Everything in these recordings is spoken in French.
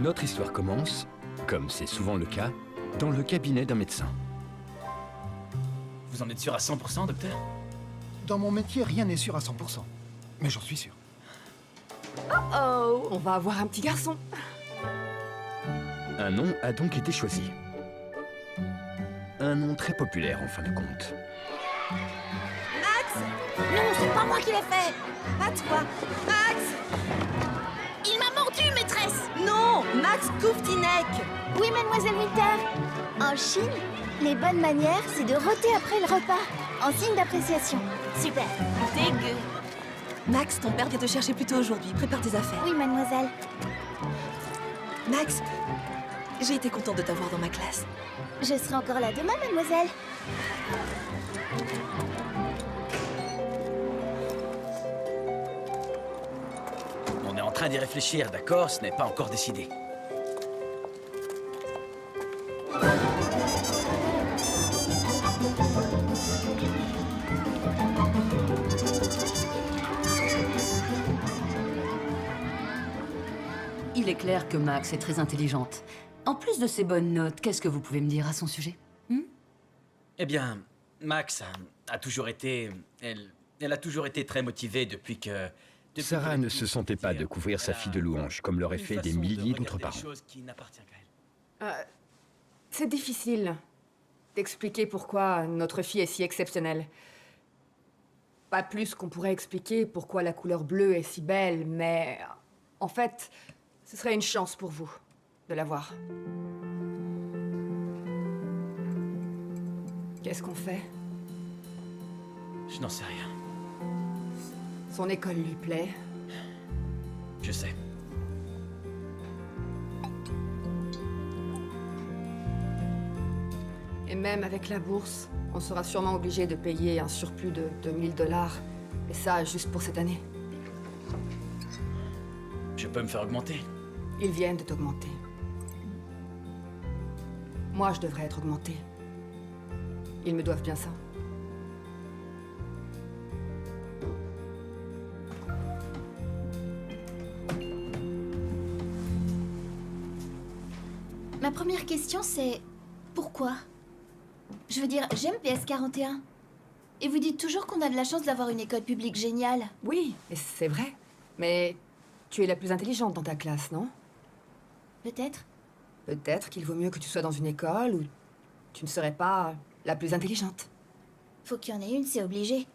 Notre histoire commence, comme c'est souvent le cas, dans le cabinet d'un médecin. Vous en êtes sûr à 100%, docteur? Dans mon métier, rien n'est sûr à 100%. Mais j'en suis sûr. Oh, on va avoir un petit garçon. Un nom a donc été choisi. Un nom très populaire en fin de compte. Max! Non, c'est pas moi qui l'ai fait! Pas toi! Max! Il m'a mordu, maîtresse! Non, Max Kouftinek. Oui, mademoiselle Winter. En Chine, les bonnes manières, c'est de rôter après le repas, en signe d'appréciation. Super. Dégueu. Max, ton père vient te chercher plus tôt aujourd'hui. Prépare tes affaires. Oui, mademoiselle. Max, j'ai été contente de t'avoir dans ma classe. Je serai encore là demain, mademoiselle. On est en train d'y réfléchir, d'accord? Ce n'est pas encore décidé. Il est clair que Max est très intelligente. En plus de ses bonnes notes, qu'est-ce que vous pouvez me dire à son sujet? Eh bien, Max a toujours été... Elle a toujours été très motivée depuis que... Sarah ne se sentait pas de couvrir sa fille de louanges, comme l'auraient fait des milliers d'autres parents. C'est difficile d'expliquer pourquoi notre fille est si exceptionnelle. Pas plus qu'on pourrait expliquer pourquoi la couleur bleue est si belle, mais en fait, ce serait une chance pour vous de la voir. Qu'est-ce qu'on fait? Je n'en sais rien. Son école lui plaît. Je sais. Et même avec la bourse, on sera sûrement obligé de payer un surplus de 2000 $. Et ça, juste pour cette année. Je peux me faire augmenter. Ils viennent de t'augmenter. Moi, je devrais être augmentée. Ils me doivent bien ça. Ma première question, c'est... pourquoi? Je veux dire, j'aime PS41. Et vous dites toujours qu'on a de la chance d'avoir une école publique géniale. Oui, et c'est vrai. Mais tu es la plus intelligente dans ta classe, non? Peut-être. Peut-être qu'il vaut mieux que tu sois dans une école où tu ne serais pas la plus intelligente. Faut qu'il y en ait une, c'est obligé.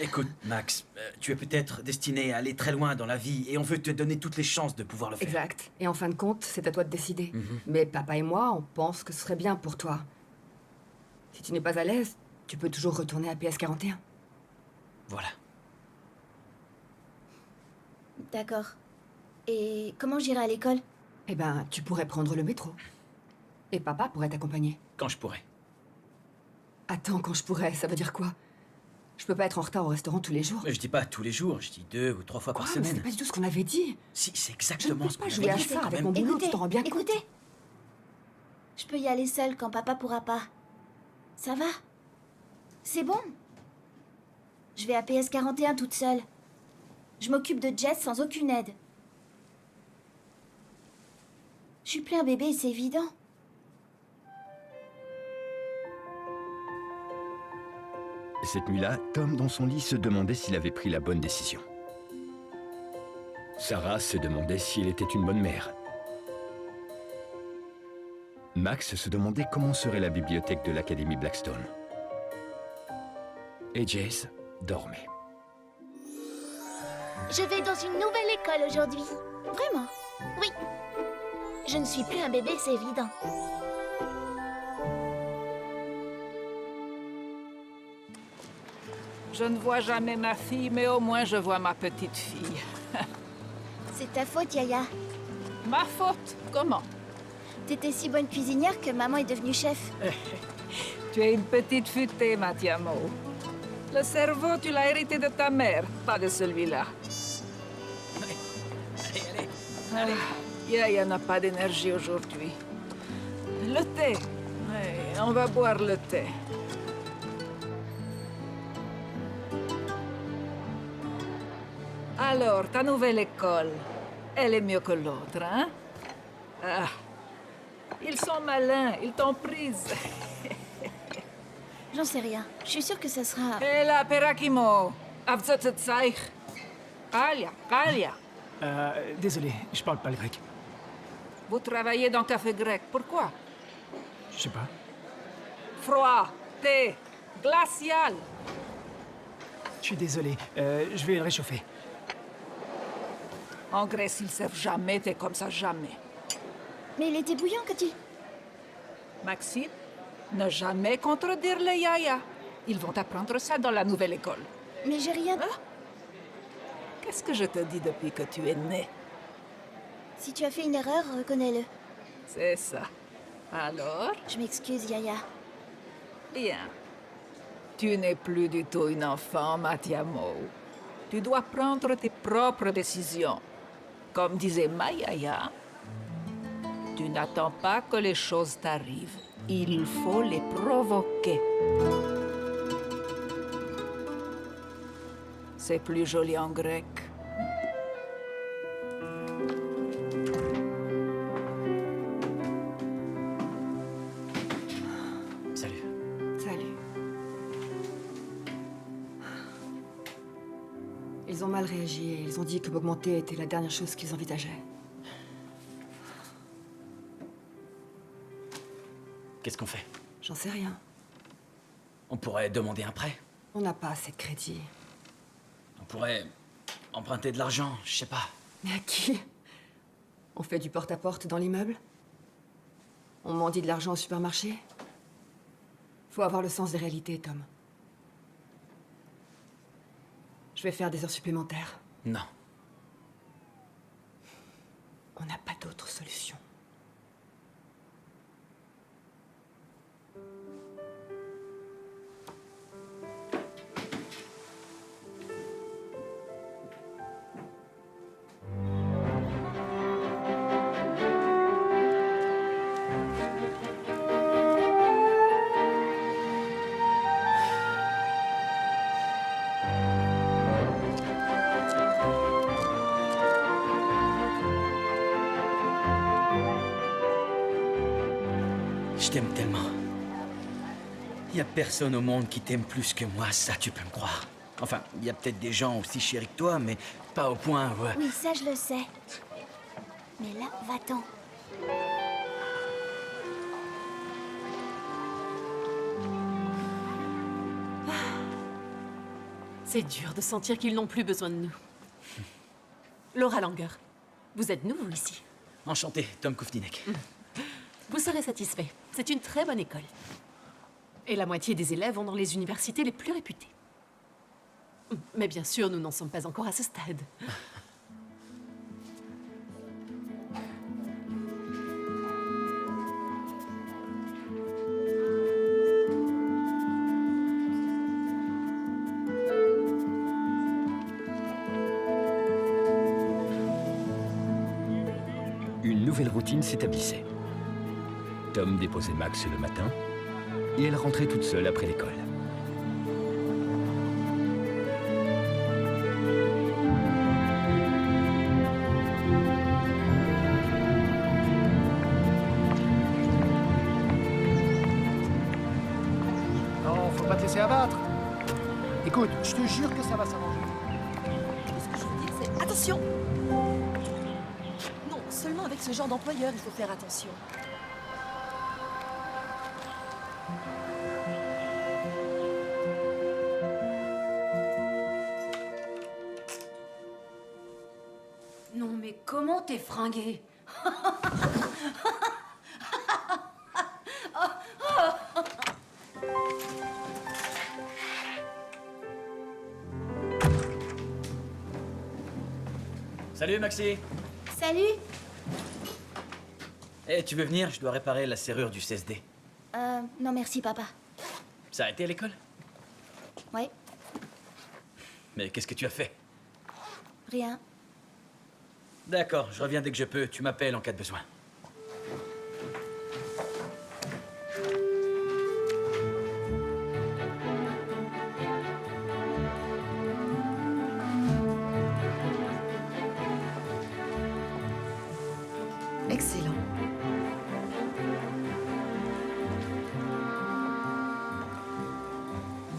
Écoute, Max, tu es peut-être destiné à aller très loin dans la vie et on veut te donner toutes les chances de pouvoir le faire. Exact. Et en fin de compte, c'est à toi de décider. Mhm. Mais papa et moi, on pense que ce serait bien pour toi. Si tu n'es pas à l'aise, tu peux toujours retourner à PS41. Voilà. D'accord. Et comment j'irai à l'école? Eh ben, tu pourrais prendre le métro. Et papa pourrait t'accompagner. Quand je pourrai. Attends, quand je pourrais, ça veut dire quoi? Je peux pas être en retard au restaurant tous les jours. Mais je dis pas tous les jours, je dis 2 ou 3 fois par Quoi? Mais semaine. c'est pas du tout ce qu'on avait dit. Si, c'est Je ne exactement peux ce pas qu'on jouer à avait dit. ça quand avec même. mon boulot, Écoutez, tu t'en rends bien écoutez. compte. Je peux y aller seule quand papa pourra pas. Ça va? C'est bon. Je vais à PS41 toute seule. Je m'occupe de Jess sans aucune aide. Je suis plus un bébé, c'est évident. Cette nuit-là, Tom, dans son lit, se demandait s'il avait pris la bonne décision. Sarah se demandait si elle était une bonne mère. Max se demandait comment serait la bibliothèque de l'Académie Blackstone. Et Jess dormait. Je vais dans une nouvelle école aujourd'hui. Vraiment? Oui. Je ne suis plus un bébé, c'est évident. Je ne vois jamais ma fille, mais au moins je vois ma petite fille. C'est ta faute, Yaya. Ma faute? Comment? T'étais si bonne cuisinière que maman est devenue chef. Tu es une petite futée, Mathiamo. Le cerveau, tu l'as hérité de ta mère, pas de celui-là. Allez. Yaya n'a pas d'énergie aujourd'hui. Le thé. Oui, on va boire le thé. Alors, ta nouvelle école, elle est mieux que l'autre, hein? Ah, ils sont malins, ils t'ont prise. J'en sais rien. Je suis sûre que ça sera... Hé là, Perakimo, Avzotzetsaich. Kalia, Kalia. Désolé, je parle pas le grec. Vous travaillez dans café grec, pourquoi? Je sais pas. Froid, thé, glacial. Je suis désolé, je vais le réchauffer. En Grèce, ils servent jamais thé comme ça, jamais. Mais il était bouillant quand il... Maxime, ne jamais contredire les yaya. Ils vont apprendre ça dans la nouvelle école. Mais j'ai rien... Qu'est-ce que je te dis depuis que tu es né? Si tu as fait une erreur, reconnais-le. C'est ça. Alors, Je m'excuse, Yaya. bien. Tu n'es plus du tout une enfant, Matiamo. Tu dois prendre tes propres décisions. Comme disait ma yaya, tu n'attends pas que les choses t'arrivent. Il faut les provoquer. C'est plus joli en grec. Salut. Salut. Ils ont mal réagi et ils ont dit que m'augmenter était la dernière chose qu'ils envisageaient. Qu'est-ce qu'on fait? J'en sais rien. On pourrait demander un prêt. On n'a pas assez de crédit. On pourrait emprunter de l'argent, je sais pas. Mais à qui? On fait du porte-à-porte dans l'immeuble? On mendie de l'argent au supermarché? Faut avoir le sens des réalités, Tom. Je vais faire des heures supplémentaires. Non. On n'a pas d'autre solution. Je t'aime tellement. Il y a personne au monde qui t'aime plus que moi, ça tu peux me croire. Enfin, il y a peut-être des gens aussi chéris que toi, mais pas au point où... Oui, ça, je le sais. Mais là, va-t'en. C'est dur de sentir qu'ils n'ont plus besoin de nous. Laura Langer, vous êtes nouveau ici. Enchanté, Tom Koufninek. Vous serez satisfait. C'est une très bonne école. Et la moitié des élèves vont dans les universités les plus réputées. Mais bien sûr, nous n'en sommes pas encore à ce stade. Une nouvelle routine s'établissait. Tom déposait Max le matin et elle rentrait toute seule après l'école. Non, faut pas te laisser abattre. Écoute, je te jure que ça va s'arranger. Tout ce que je vous dis, c'est attention! Non, seulement avec ce genre d'employeur, il faut faire attention. Non, mais comment t'es fringué? Salut Maxi. Salut. Eh, tu veux venir? Je dois réparer la serrure du CSD. Non merci, papa. Ça a été à l'école? Ouais, Mais qu'est-ce que tu as fait? rien. D'accord, je reviens dès que je peux. Tu m'appelles en cas de besoin. Excellent.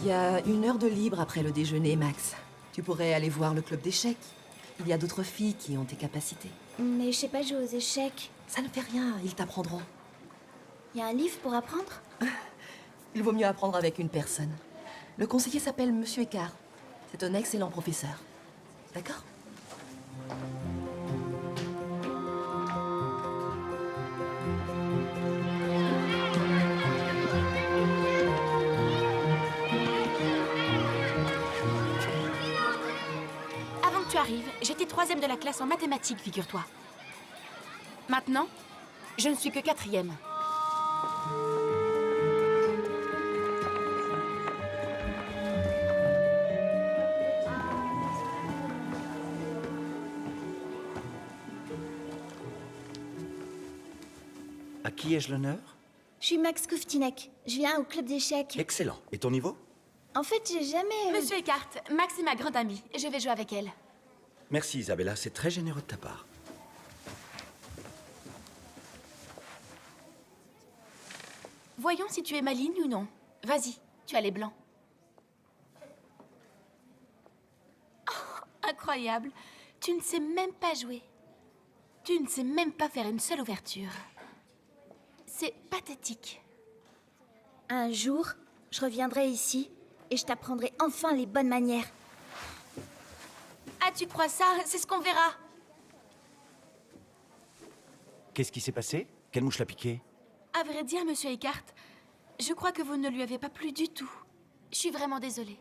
Il y a 1 heure de libre après le déjeuner, Max. Tu pourrais aller voir le club d'échecs. Il y a d'autres filles qui ont tes capacités. Mais je sais pas jouer aux échecs. Ça ne fait rien, ils t'apprendront. Il y a un livre pour apprendre? Il vaut mieux apprendre avec une personne. Le conseiller s'appelle Monsieur Écart. C'est un excellent professeur. D'accord? Avant que tu arrives, j'étais 3e de la classe en mathématiques, figure-toi. Maintenant, je ne suis que 4e. À qui ai-je l'honneur? Je suis Max Kouftinek. Je viens au club d'échecs. Excellent. Et ton niveau? En fait, j'ai jamais... Monsieur Eckhart, Max est ma grande amie. Je vais jouer avec elle. Merci Isabella, c'est très généreux de ta part. Voyons si tu es maligne ou non. Vas-y, tu as les blancs. Oh, incroyable. Tu ne sais même pas jouer. Tu ne sais même pas faire une seule ouverture. C'est pathétique. Un jour, je reviendrai ici et je t'apprendrai enfin les bonnes manières. Ah, tu crois ça? C'est ce qu'on verra. Qu'est-ce qui s'est passé? Quelle mouche l'a piqué? À vrai dire, Monsieur Eckhart, je crois que vous ne lui avez pas plu du tout. Je suis vraiment désolée.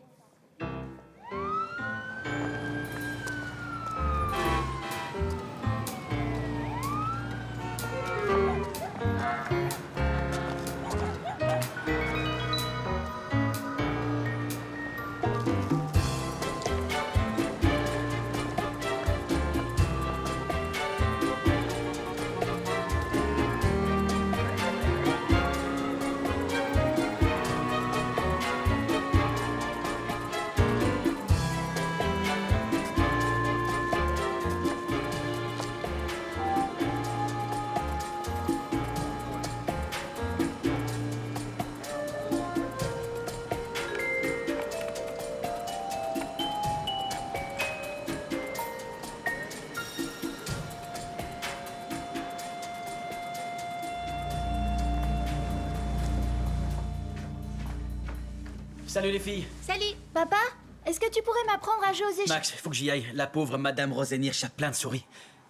Salut les filles. Salut. Papa, est-ce que tu pourrais m'apprendre à jouer aux échecs? Max, faut que j'y aille. La pauvre Madame Rosenhirsch a plein de souris.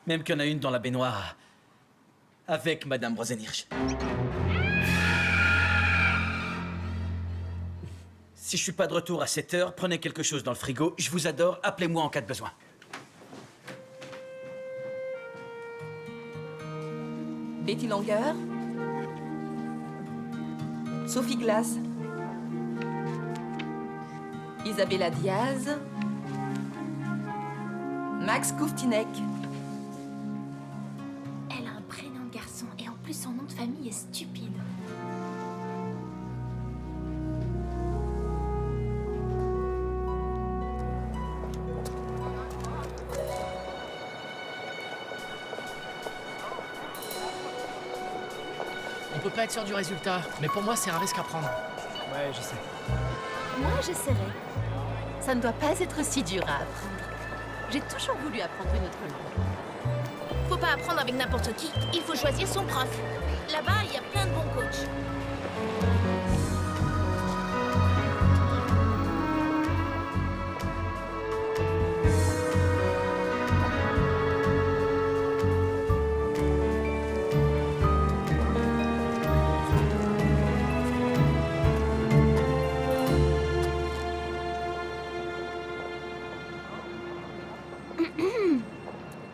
Même qu'il y en a une dans la baignoire. Avec Madame Rosenhirsch. Si je suis pas de retour à 7 heures, prenez quelque chose dans le frigo. Je vous adore, appelez-moi en cas de besoin. Betty Langer. Sophie Glass. Isabella Diaz. Max Kouftinek. Elle a un prénom de garçon et en plus son nom de famille est stupide. On peut pas être sûr du résultat, mais pour moi, c'est un risque à prendre. Ouais, je sais. Moi, j'essaierai. Ça ne doit pas être si dur à apprendre. J'ai toujours voulu apprendre une autre langue. Faut pas apprendre avec n'importe qui. Il faut choisir son prof. Là-bas, il y a plein de bons coachs.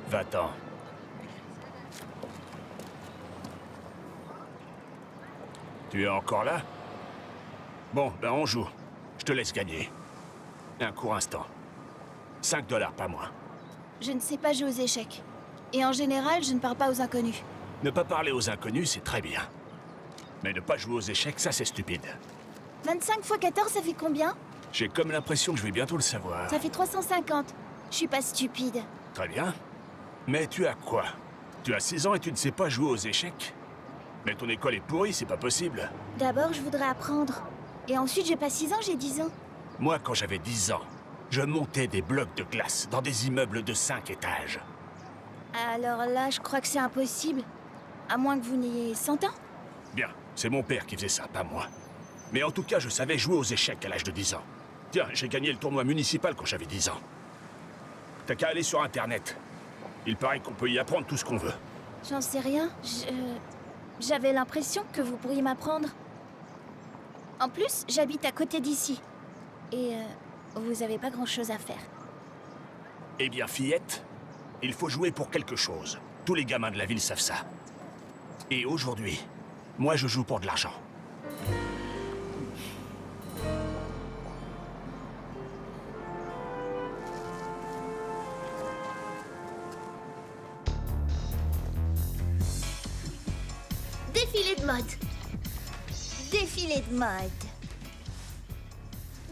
Va-t'en. Tu es encore là? Bon, ben on joue. Je te laisse gagner. Un court instant. $5 pas moins. Je ne sais pas jouer aux échecs. Et en général, je ne parle pas aux inconnus. Ne pas parler aux inconnus, c'est très bien. Mais ne pas jouer aux échecs, ça c'est stupide. 25 x 14, ça fait combien? J'ai comme l'impression que je vais bientôt le savoir. Ça fait 350. Je suis pas stupide. Très bien. Mais tu as quoi? Tu as 6 ans et tu ne sais pas jouer aux échecs? Mais ton école est pourrie, c'est pas possible. D'abord, je voudrais apprendre. Et ensuite, j'ai pas 6 ans, j'ai 10 ans. Moi, quand j'avais 10 ans, je montais des blocs de glace dans des immeubles de 5 étages. Alors là, je crois que c'est impossible. À moins que vous n'ayez 100 ans. Bien, c'est mon père qui faisait ça, pas moi. Mais en tout cas, je savais jouer aux échecs à l'âge de 10 ans. Tiens, j'ai gagné le tournoi municipal quand j'avais 10 ans. T'as qu'à aller sur Internet. Il paraît qu'on peut y apprendre tout ce qu'on veut. J'en sais rien. J'avais l'impression que vous pourriez m'apprendre. En plus, j'habite à côté d'ici. Et vous avez pas grand-chose à faire. Eh bien, fillette, il faut jouer pour quelque chose. Tous les gamins de la ville savent ça. Et aujourd'hui, moi je joue pour de l'argent. Défilé de mode. Défilé de mode.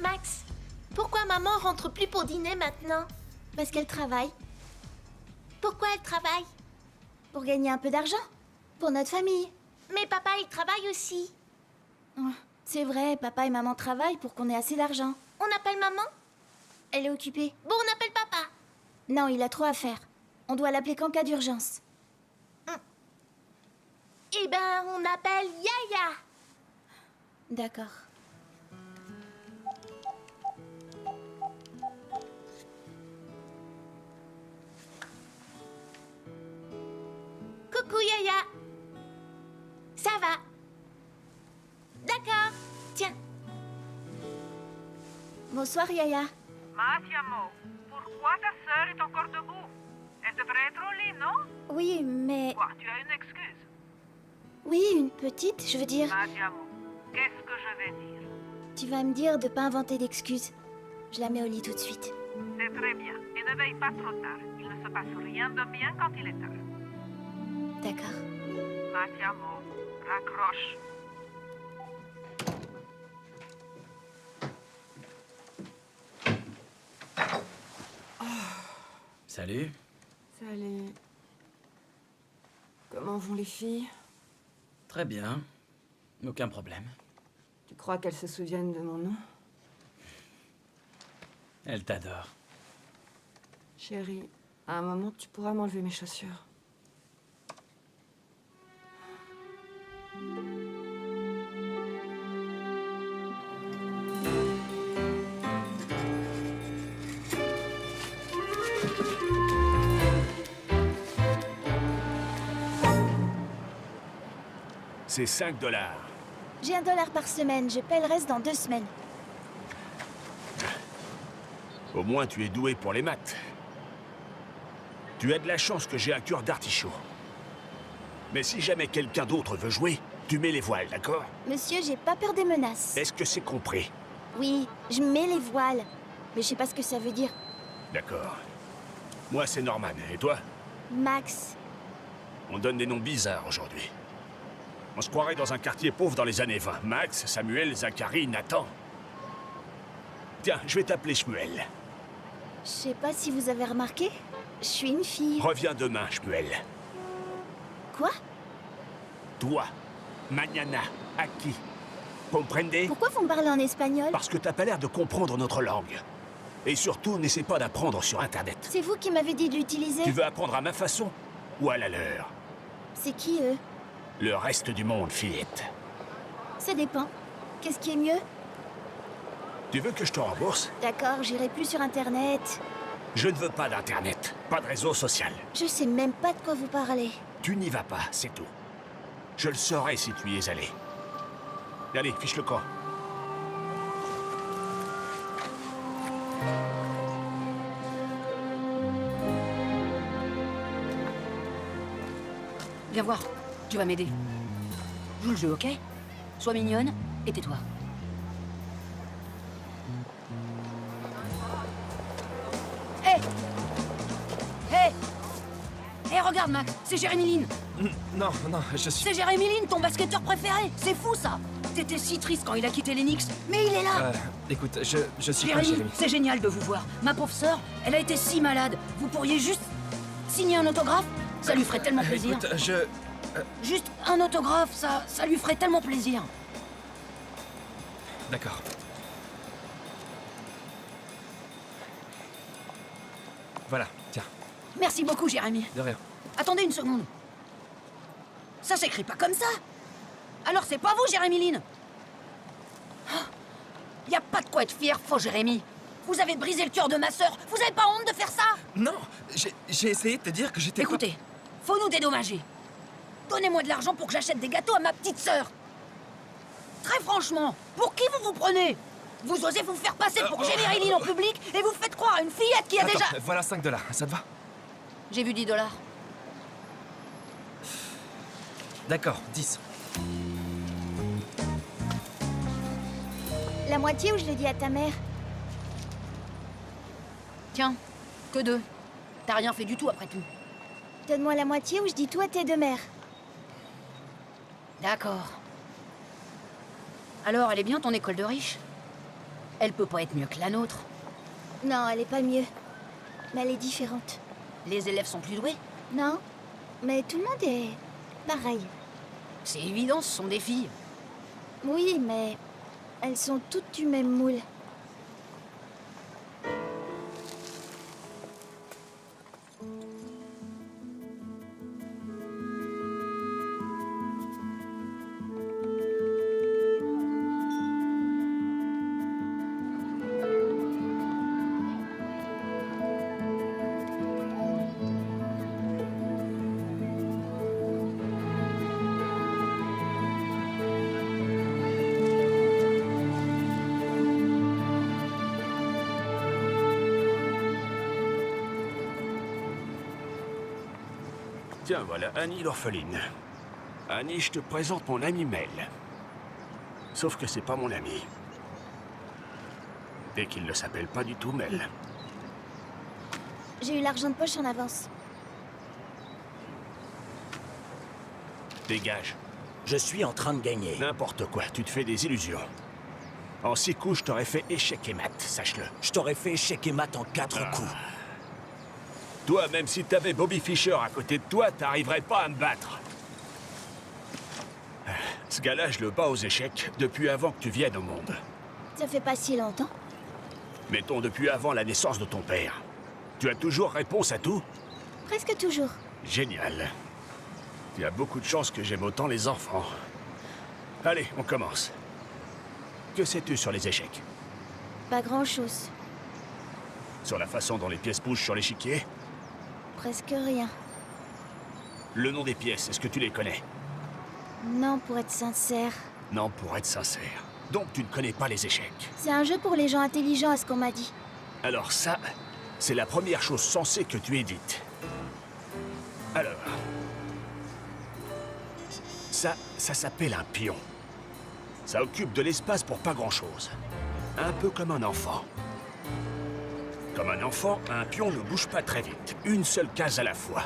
Max, pourquoi maman rentre plus pour dîner maintenant? Parce qu'elle travaille. Pourquoi elle travaille? Pour gagner un peu d'argent. Pour notre famille. Mais papa, il travaille aussi. Oh, c'est vrai, papa et maman travaillent pour qu'on ait assez d'argent. On appelle maman? Elle est occupée. Bon, on appelle papa. Non, il a trop à faire. On doit l'appeler qu'en cas d'urgence. Eh ben, on appelle Yaya. D'accord. Coucou Yaya. Ça va? D'accord. Tiens. Bonsoir Yaya. Matiamo, pourquoi ta sœur est encore debout? Elle devrait être au lit, non? Oui, mais... Quoi, tu as une excuse? Oui, une petite, je veux dire... Matiamo, qu'est-ce que je vais dire? Tu vas me dire de pas inventer d'excuses. Je la mets au lit tout de suite. C'est très bien. Et ne veille pas trop tard. Il ne se passe rien de bien quand il est tard. D'accord. Matiamo, raccroche. Salut. Salut. Comment vont les filles? Très bien. Aucun problème. Tu crois qu'elles se souviennent de mon nom? Elle t'adore. Chérie, à un moment, tu pourras m'enlever mes chaussures. C'est 5 $. J'ai $1 par semaine. Je paie le reste dans 2 semaines. Au moins, tu es doué pour les maths. Tu as de la chance que j'ai un cœur d'artichaut. Mais si jamais quelqu'un d'autre veut jouer, tu mets les voiles, d'accord? Monsieur, j'ai pas peur des menaces. Est-ce que c'est compris? Oui, je mets les voiles. Mais je sais pas ce que ça veut dire. D'accord. Moi, c'est Norman. Et toi? Max. On donne des noms bizarres aujourd'hui. On se croirait dans un quartier pauvre dans les années 20. Max, Samuel, Zachary, Nathan. Tiens, je vais t'appeler Shmuel. Je sais pas si vous avez remarqué, je suis une fille. Reviens demain, Shmuel. Quoi? Toi, mañana, aquí. Comprendez? Pourquoi vous me parlez en espagnol? Parce que t'as pas l'air de comprendre notre langue. Et surtout, n'essaie pas d'apprendre sur Internet. C'est vous qui m'avez dit de l'utiliser. Tu veux apprendre à ma façon ou à la leur? C'est qui, eux? Le reste du monde, fillette. Ça dépend. Qu'est-ce qui est mieux? Tu veux que je te rembourse? D'accord, j'irai plus sur Internet. Je ne veux pas d'Internet, pas de réseau social. Je sais même pas de quoi vous parlez. Tu n'y vas pas, c'est tout. Je le saurais si tu y es allé. Allez, fiche le camp. Viens voir, tu vas m'aider. Joue le jeu, ok? Sois mignonne et tais-toi. Hé! Hé! Hé, regarde, Max, c'est Jérémy Lin. Non, je suis... C'est Jérémy Lin, ton basketteur préféré. C'est fou, ça. T'étais si triste quand il a quitté les Knicks, mais il est là. Écoute, je suis pas Jérémy, Jérémy. c'est génial de vous voir. Ma pauvre sœur, elle a été si malade. Vous pourriez juste signer un autographe? Ça lui ferait tellement plaisir. Écoute, Juste un autographe, ça lui ferait tellement plaisir. D'accord. Voilà, tiens, Merci beaucoup, Jérémy. de rien. Attendez une seconde. Ça s'écrit pas comme ça. Alors c'est pas vous, Jérémy Lynn. Y a pas de quoi être fier, faux Jérémy. Vous avez brisé le cœur de ma sœur. Vous avez pas honte de faire ça? Non, j'ai essayé de te dire que j'étais... Écoutez, faut nous dédommager. Donnez-moi de l'argent pour que j'achète des gâteaux à ma petite sœur. Très franchement, pour qui vous vous prenez? Vous osez vous faire passer pour Jérémy Lynn en public et vous faites croire à une fillette qui a Attends, déjà... voilà 5 $, ça te va? J'ai vu 10 $. D'accord, 10. La moitié ou je le dis à ta mère? Tiens, que 2. T'as rien fait du tout après tout. Donne-moi la moitié ou je dis tout à tes deux mères. D'accord. Alors, elle est bien ton école de riche? Elle peut pas être mieux que la nôtre. Non, elle est pas mieux. Mais elle est différente. Les élèves sont plus doués? Non, mais tout le monde est pareil. C'est évident, ce sont des filles. Oui, mais elles sont toutes du même moule. Tiens, voilà Annie l'orpheline. Annie, je te présente mon ami Mel. Sauf que c'est pas mon ami. Et qu'il ne s'appelle pas du tout Mel. J'ai eu l'argent de poche en avance. Dégage. Je suis en train de gagner. N'importe quoi, tu te fais des illusions. En 6 coups, je t'aurais fait échec et mat, sache-le. Je t'aurais fait échec et mat en 4 coups. Toi, même si t'avais Bobby Fischer à côté de toi, t'arriverais pas à me battre. Ce gars-là, je le bats aux échecs depuis avant que tu viennes au monde. Ça fait pas si longtemps. Mettons depuis avant la naissance de ton père. Tu as toujours réponse à tout? Presque toujours. Génial. Tu as beaucoup de chance que j'aime autant les enfants. Allez, on commence. Que sais-tu sur les échecs? Pas grand-chose. Sur la façon dont les pièces bougent sur l'échiquier? Presque rien. Le nom des pièces, est-ce que tu les connais? Non, pour être sincère. Non, pour être sincère. Donc tu ne connais pas les échecs. C'est un jeu pour les gens intelligents, à ce qu'on m'a dit. Alors ça, c'est la première chose sensée que tu aies dite. Alors... Ça s'appelle un pion. Ça occupe de l'espace pour pas grand-chose. Un peu comme un enfant. Comme un enfant, un pion ne bouge pas très vite, une seule case à la fois.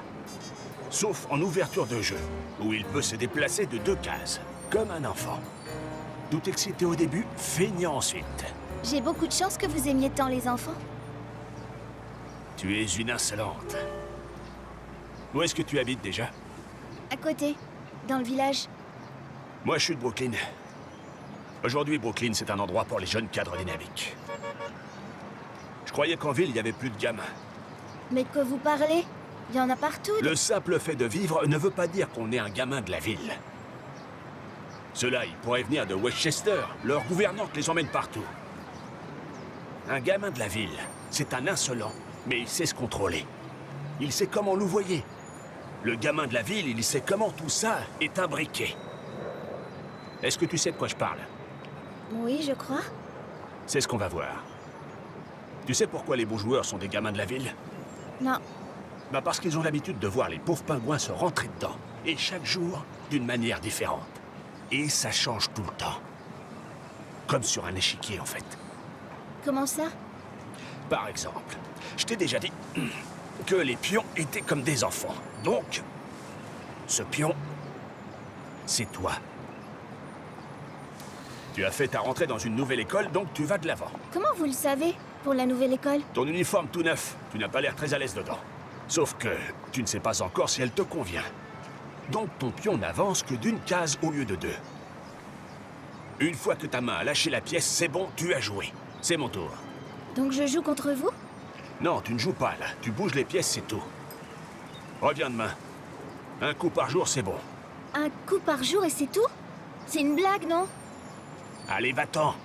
Sauf en ouverture de jeu, où il peut se déplacer de 2 cases, comme un enfant. Tout excité au début, feignant ensuite. J'ai beaucoup de chance que vous aimiez tant les enfants. Tu es une insolente. Où est-ce que tu habites déjà? À côté, dans le village. Moi, je suis de Brooklyn. Aujourd'hui, Brooklyn, c'est un endroit pour les jeunes cadres dynamiques. Je croyais qu'en ville, il y avait plus de gamins. Mais de quoi vous parlez? Il y en a partout. Le simple fait de vivre ne veut pas dire qu'on est un gamin de la ville. Ceux-là, ils pourraient venir de Westchester. Leur gouvernante les emmène partout. Un gamin de la ville, c'est un insolent, mais il sait se contrôler. Il sait comment louvoyer. Le gamin de la ville, il sait comment tout ça est imbriqué. Est-ce que tu sais de quoi je parle? Oui, je crois. C'est ce qu'on va voir. Tu sais pourquoi les beaux joueurs sont des gamins de la ville? Non. Bah parce qu'ils ont l'habitude de voir les pauvres pingouins se rentrer dedans. Et chaque jour, d'une manière différente. Et ça change tout le temps. Comme sur un échiquier, en fait. Comment ça? Par exemple, je t'ai déjà dit que les pions étaient comme des enfants. Donc, ce pion, c'est toi. Tu as fait ta rentrée dans une nouvelle école, donc tu vas de l'avant. Comment vous le savez, pour la nouvelle école? Ton uniforme tout neuf, tu n'as pas l'air très à l'aise dedans. Sauf que tu ne sais pas encore si elle te convient. Donc ton pion n'avance que d'une case au lieu de deux. Une fois que ta main a lâché la pièce, c'est bon, tu as joué. C'est mon tour. Donc je joue contre vous? Non, tu ne joues pas là. Tu bouges les pièces, c'est tout. Reviens demain. Un coup par jour, c'est bon. Un coup par jour et c'est tout? C'est une blague, non? Allez, va-t'en.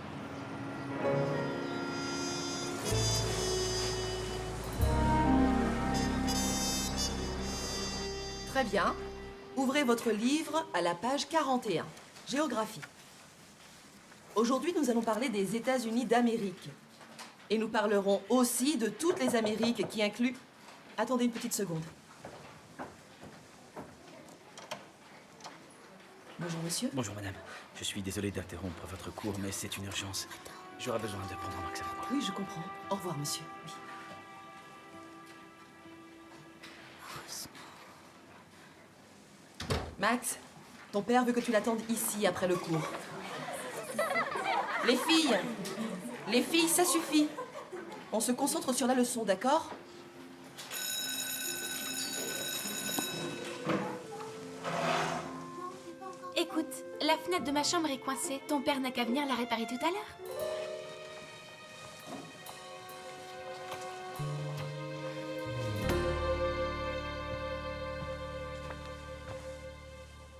Très bien. Ouvrez votre livre à la page 41. Géographie. Aujourd'hui, nous allons parler des États-Unis d'Amérique. Et nous parlerons aussi de toutes les Amériques qui incluent... Attendez une petite seconde. Bonjour, monsieur. Bonjour, madame. Je suis désolé d'interrompre votre cours, mais c'est une urgence. J'aurai besoin de prendre un Max avec moi. Oui, je comprends. Au revoir, monsieur. Oui. Max, ton père veut que tu l'attendes ici après le cours. Les filles, ça suffit. On se concentre sur la leçon, d'accord? Écoute, la fenêtre de ma chambre est coincée. Ton père n'a qu'à venir la réparer tout à l'heure.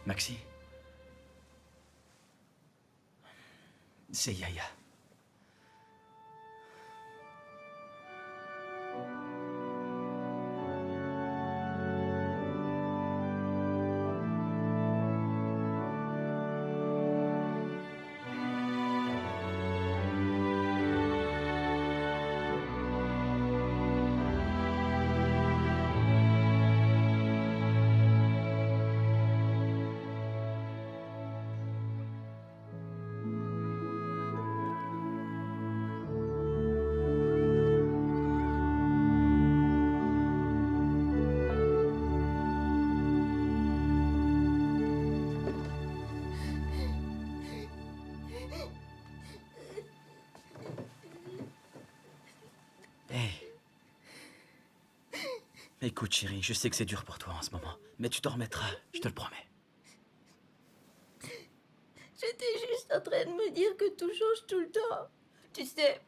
Maxi? C'est Yaya. Écoute, chérie, je sais que c'est dur pour toi en ce moment, mais tu t'en remettras, je te le promets. J'étais juste en train de me dire que tout change tout le temps. Tu sais,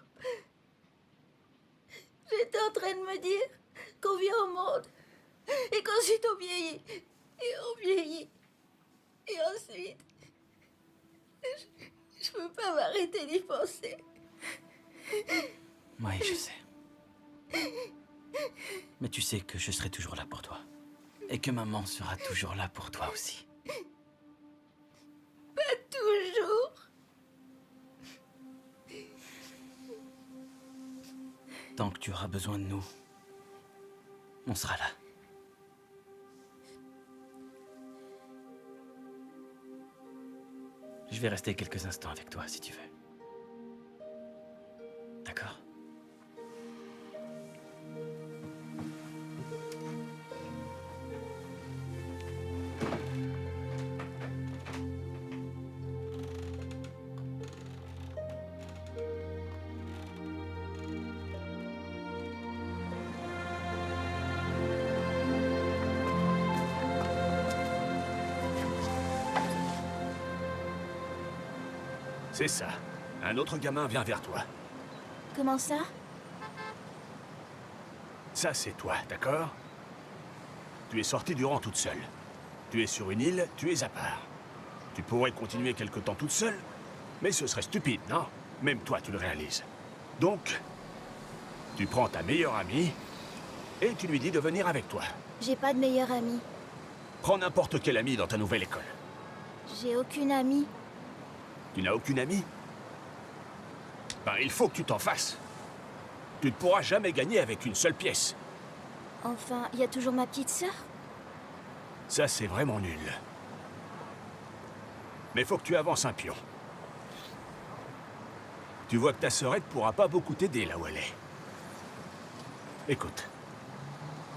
j'étais en train de me dire qu'on vient au monde et qu'ensuite on vieillit et on vieillit. Et ensuite, je peux pas m'arrêter d'y penser. Oui, je sais. Mais tu sais que je serai toujours là pour toi. Et que maman sera toujours là pour toi aussi. Pas toujours. Tant que tu auras besoin de nous, on sera là. Je vais rester quelques instants avec toi, si tu veux. D'accord? C'est ça. Un autre gamin vient vers toi. Comment ça? Ça, c'est toi, d'accord? Tu es sortie du rang toute seule. Tu es sur une île, tu es à part. Tu pourrais continuer quelque temps toute seule, mais ce serait stupide, non? Même toi, tu le réalises. Donc, tu prends ta meilleure amie et tu lui dis de venir avec toi. J'ai pas de meilleure amie. Prends n'importe quel ami dans ta nouvelle école. J'ai aucune amie. Tu n'as aucune amie? Ben, il faut que tu t'en fasses. Tu ne pourras jamais gagner avec une seule pièce. Enfin, il y a toujours ma petite sœur. Ça, c'est vraiment nul. Mais faut que tu avances un pion. Tu vois que ta sœurette pourra pas beaucoup t'aider là où elle est. Écoute,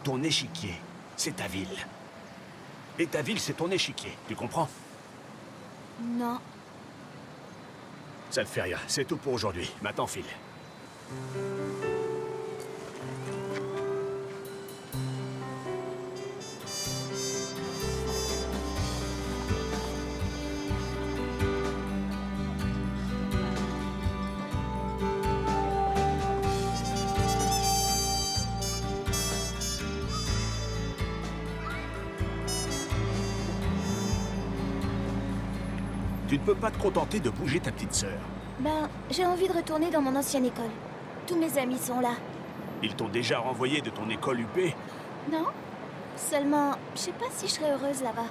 ton échiquier, c'est ta ville. Et ta ville, c'est ton échiquier, tu comprends? Non. Ça ne fait rien, c'est tout pour aujourd'hui. Maintenant, file. Tu ne peux pas te contenter de bouger ta petite sœur. Ben, j'ai envie de retourner dans mon ancienne école. Tous mes amis sont là. Ils t'ont déjà renvoyé de ton école UP? Non? Seulement, je sais pas si je serais heureuse là-bas.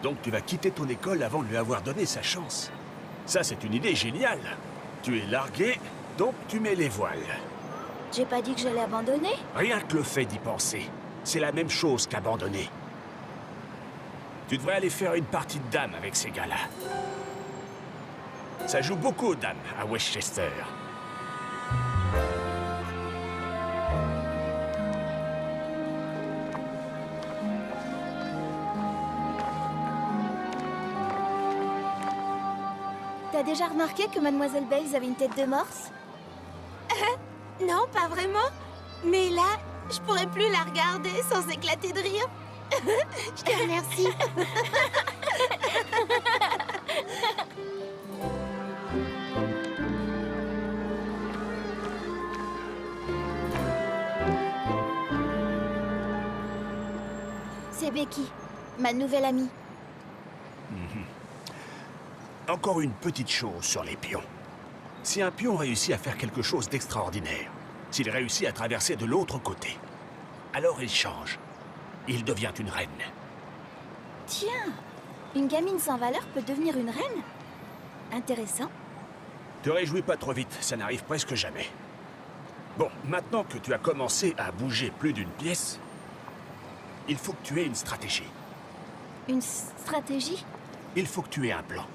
Donc tu vas quitter ton école avant de lui avoir donné sa chance. Ça, c'est une idée géniale. Tu es largué, donc tu mets les voiles. J'ai pas dit que j'allais abandonner. Rien que le fait d'y penser, c'est la même chose qu'abandonner. Tu devrais aller faire une partie de dames avec ces gars-là. Ça joue beaucoup aux dames à Westchester. T'as déjà remarqué que Mademoiselle Bales avait une tête de morse? Non, pas vraiment. Mais là, je pourrais plus la regarder sans éclater de rire. Je te remercie. C'est Becky, ma nouvelle amie. Encore une petite chose sur les pions. Si un pion réussit à faire quelque chose d'extraordinaire, s'il réussit à traverser de l'autre côté, alors il change. Il devient une reine. Tiens, une gamine sans valeur peut devenir une reine? Intéressant. Te réjouis pas trop vite, ça n'arrive presque jamais. Bon, maintenant que tu as commencé à bouger plus d'une pièce, il faut que tu aies une stratégie. Une stratégie? Il faut que tu aies un plan.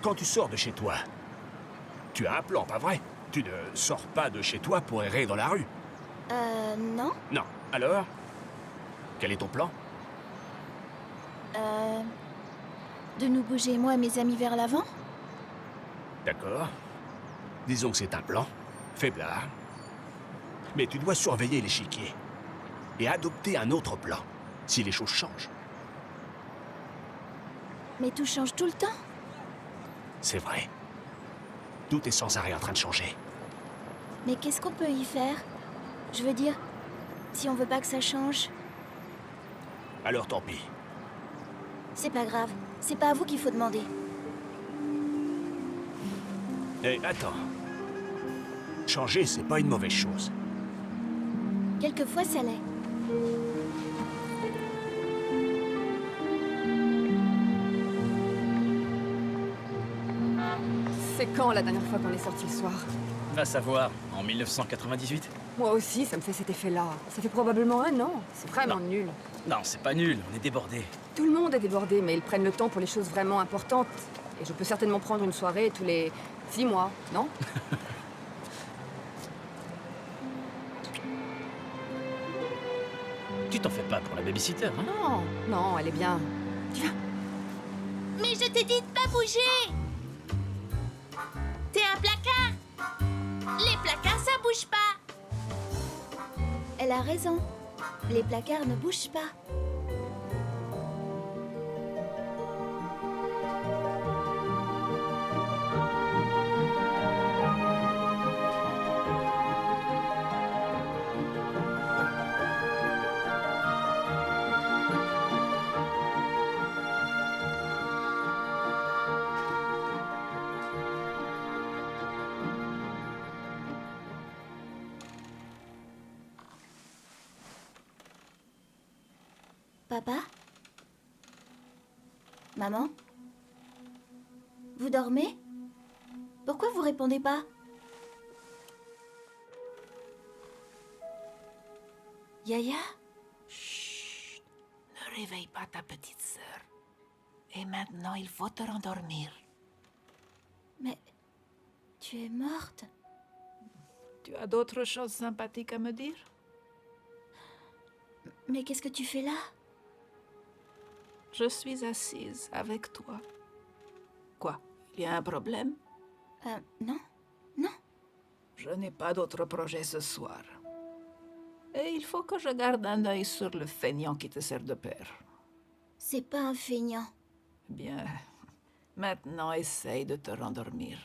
Quand tu sors de chez toi, tu as un plan, pas vrai? Tu ne sors pas de chez toi pour errer dans la rue. Non. Non. Alors? Quel est ton plan? De nous bouger, moi et mes amis, vers l'avant? D'accord. Disons que c'est un plan. Faiblard. Mais tu dois surveiller l'échiquier. Et adopter un autre plan, si les choses changent. Mais tout change tout le temps. C'est vrai. Tout est sans arrêt en train de changer. Mais qu'est-ce qu'on peut y faire? Je veux dire, si on veut pas que ça change... Alors tant pis. C'est pas grave. C'est pas à vous qu'il faut demander. Eh, attends. Changer, c'est pas une mauvaise chose. Quelquefois, ça l'est. C'est quand la dernière fois qu'on est sorti le soir? Va savoir, en 1998? Moi aussi, ça me fait cet effet-là. Ça fait probablement un an. C'est vraiment nul. Non, c'est pas nul, on est débordés. Tout le monde est débordé, mais ils prennent le temps pour les choses vraiment importantes. Et je peux certainement prendre une soirée tous les 6 mois, non? Tu t'en fais pas pour la babysitter, hein? Non, non, elle est bien. Tiens. Mais je t'ai dit de pas bouger. T'es un placard. Les placards, ça bouge pas. Elle a raison. Les placards ne bougent pas. Papa? Maman? Vous dormez? Pourquoi vous répondez pas? Yaya? Chut! Ne réveille pas ta petite sœur. Et maintenant, il faut te rendormir. Mais... tu es morte? Tu as d'autres choses sympathiques à me dire? Mais qu'est-ce que tu fais là? Je suis assise avec toi. Quoi? Il y a un problème? Non. Non. Je n'ai pas d'autre projet ce soir. Et il faut que je garde un œil sur le feignant qui te sert de père. C'est pas un feignant. Bien. Maintenant, essaye de te rendormir.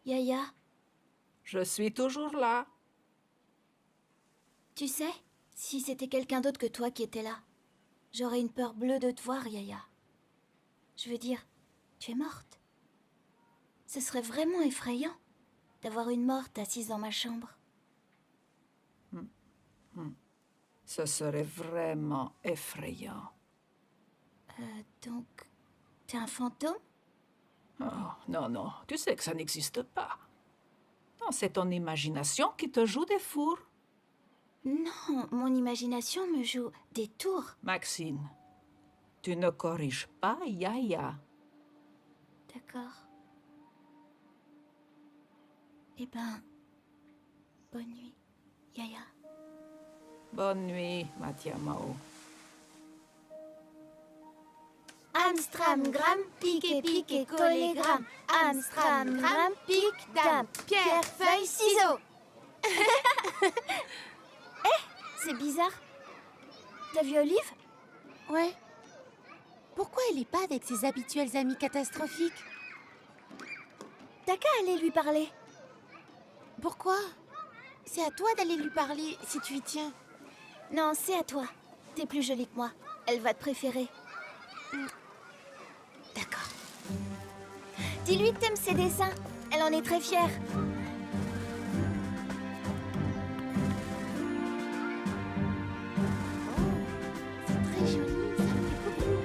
Yaya, Je suis toujours là. tu sais, si c'était quelqu'un d'autre que toi qui était là, j'aurais une peur bleue de te voir, Yaya. Je veux dire, tu es morte. Ce serait vraiment effrayant d'avoir une morte assise dans ma chambre. Ce serait vraiment effrayant. Donc, t'es un fantôme? Oh, non, non, tu sais que ça n'existe pas. Non, c'est ton imagination qui te joue des fours. Non, mon imagination me joue des tours. Maxine, tu ne corriges pas Yaya. D'accord. Eh ben, bonne nuit, Yaya. Bonne nuit, Matiamao. Amstramgram, piqué, piqué, collégramme. Amstramgram, pique, dame. Pierre, feuille, ciseaux. C'est bizarre. T'as vu Olive? Ouais. Pourquoi elle est pas avec ses habituels amis catastrophiques? T'as qu'à aller lui parler. Pourquoi? C'est à toi d'aller lui parler, si tu y tiens. Non, c'est à toi. T'es plus jolie que moi. Elle va te préférer. D'accord. Dis-lui que t'aimes ses dessins. Elle en est très fière. Très joli, ça me plaît beaucoup.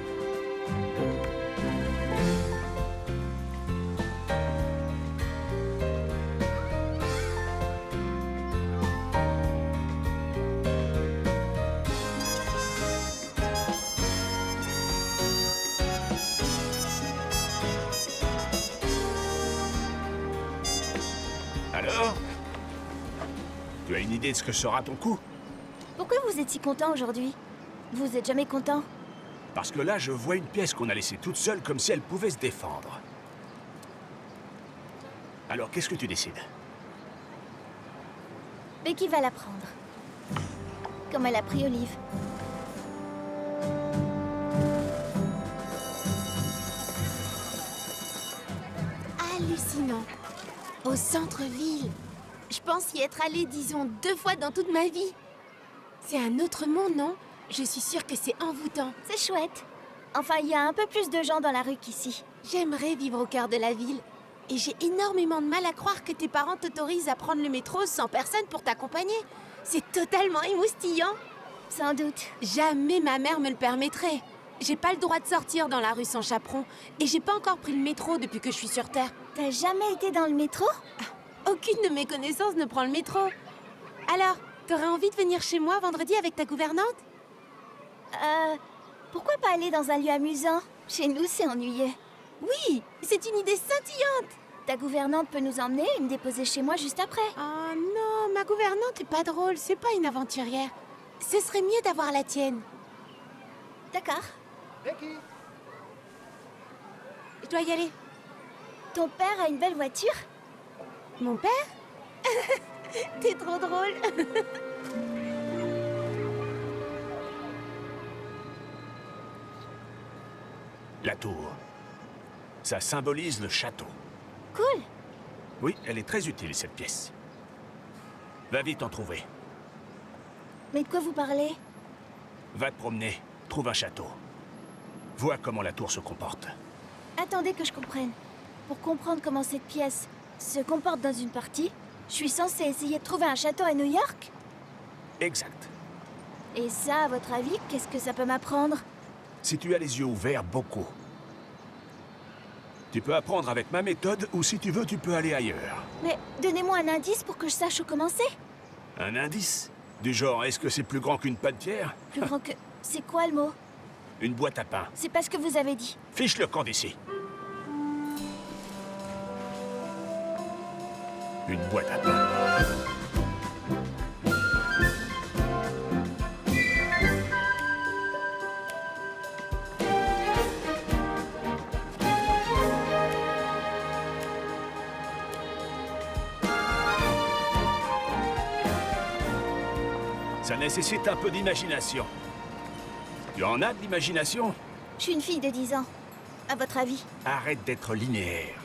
Alors? Tu as une idée de ce que sera ton coup? Pourquoi vous êtes si content aujourd'hui? Vous êtes jamais content? Parce que là, je vois une pièce qu'on a laissée toute seule comme si elle pouvait se défendre. Alors, qu'est-ce que tu décides? Becky va la prendre. Comme elle a pris Olive. Hallucinant. Au centre-ville. Je pense y être allée, disons, 2 fois dans toute ma vie. C'est un autre monde, non? Je suis sûre que c'est envoûtant. C'est chouette. Enfin, il y a un peu plus de gens dans la rue qu'ici. J'aimerais vivre au cœur de la ville. Et j'ai énormément de mal à croire que tes parents t'autorisent à prendre le métro sans personne pour t'accompagner. C'est totalement émoustillant. Sans doute. Jamais ma mère me le permettrait. J'ai pas le droit de sortir dans la rue sans chaperon. Et j'ai pas encore pris le métro depuis que je suis sur Terre. T'as jamais été dans le métro? Aucune de mes connaissances ne prend le métro. Alors, t'aurais envie de venir chez moi vendredi avec ta gouvernante? Pourquoi pas aller dans un lieu amusant? Chez nous, c'est ennuyeux. Oui, c'est une idée scintillante. Ta gouvernante peut nous emmener et me déposer chez moi juste après. Oh non, ma gouvernante est pas drôle, c'est pas une aventurière. Ce serait mieux d'avoir la tienne. D'accord. Becky, Je dois y aller. Ton père a une belle voiture? Mon père? T'es trop drôle. La tour. Ça symbolise le château. Cool. Oui, elle est très utile, cette pièce. Va vite en trouver. Mais de quoi vous parlez? Va te promener, trouve un château. Vois comment la tour se comporte. Attendez que je comprenne. Pour comprendre comment cette pièce se comporte dans une partie, je suis censée essayer de trouver un château à New York? Exact. Et ça, à votre avis, qu'est-ce que ça peut m'apprendre? Si tu as les yeux ouverts, beaucoup. Tu peux apprendre avec ma méthode, ou si tu veux, tu peux aller ailleurs. Mais donnez-moi un indice pour que je sache où commencer. Un indice? Du genre, est-ce que c'est plus grand qu'une panne de pierre? Plus grand que... C'est quoi le mot? Une boîte à pain. C'est pas ce que vous avez dit. Fiche le camp d'ici. Une boîte à pain. Ça nécessite un peu d'imagination. Tu en as de l'imagination? Je suis une fille de 10 ans. À votre avis? Arrête d'être linéaire.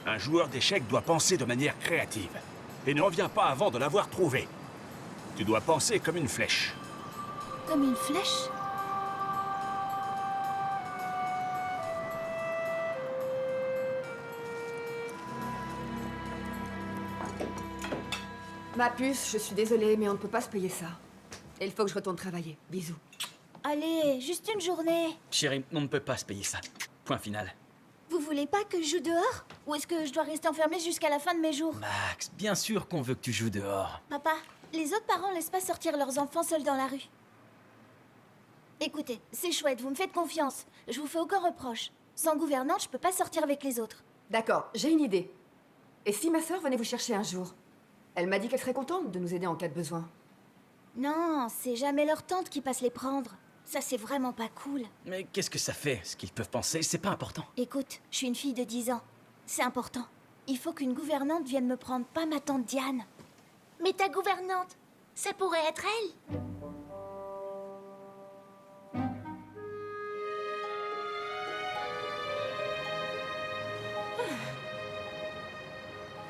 Un joueur d'échecs doit penser de manière créative. Et ne reviens pas avant de l'avoir trouvé. Tu dois penser comme une flèche. Comme une flèche? Ma puce, je suis désolée, mais on ne peut pas se payer ça. Et il faut que je retourne travailler. Bisous. Allez, juste une journée. Chérie, on ne peut pas se payer ça. Point final. Vous voulez pas que je joue dehors? Ou est-ce que je dois rester enfermée jusqu'à la fin de mes jours? Max, bien sûr qu'on veut que tu joues dehors. Papa, les autres parents laissent pas sortir leurs enfants seuls dans la rue. Écoutez, c'est chouette, vous me faites confiance. Je vous fais aucun reproche. Sans gouvernante, je peux pas sortir avec les autres. D'accord, j'ai une idée. Et si ma sœur venait vous chercher un jour? Elle m'a dit qu'elle serait contente de nous aider en cas de besoin. Non, c'est jamais leur tante qui passe les prendre. Ça, c'est vraiment pas cool. Mais qu'est-ce que ça fait? Ce qu'ils peuvent penser, c'est pas important. Écoute, je suis une fille de 10 ans. C'est important. Il faut qu'une gouvernante vienne me prendre, pas ma tante Diane. Mais ta gouvernante, ça pourrait être elle.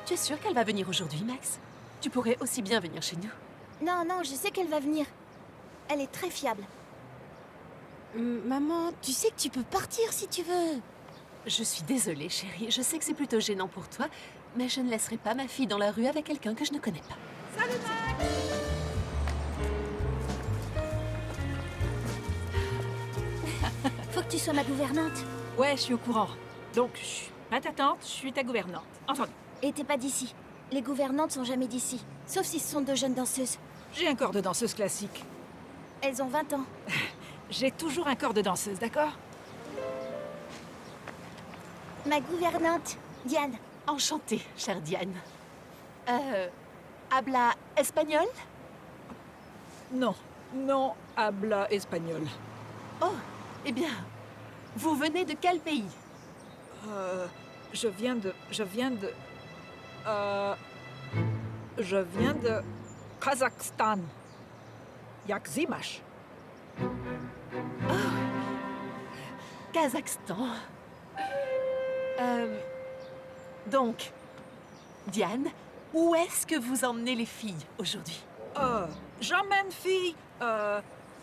Tu es sûre qu'elle va venir aujourd'hui, Max? Tu pourrais aussi bien venir chez nous. Non, non, je sais qu'elle va venir. Elle est très fiable. Maman, tu sais que tu peux partir si tu veux. Je suis désolée, chérie. Je sais que c'est plutôt gênant pour toi, mais je ne laisserai pas ma fille dans la rue avec quelqu'un que je ne connais pas. Salut, Max! Faut que tu sois ma gouvernante. Ouais, je suis au courant. Donc, je suis pas ta tante, je suis ta gouvernante. Entendu. Et t'es pas d'ici. Les gouvernantes sont jamais d'ici. Sauf si ce sont de jeunes danseuses. J'ai un corps de danseuse classique. Elles ont 20 ans. J'ai toujours un corps de danseuse, d'accord? Ma gouvernante, Diane. Enchantée, chère Diane. Habla espagnol? Non, non habla espagnol. Oh, eh bien, vous venez de quel pays? Je viens de Kazakhstan. Yakzimash. Oh, Kazakhstan. Donc, Diane, où est-ce que vous emmenez les filles aujourd'hui? J'emmène fille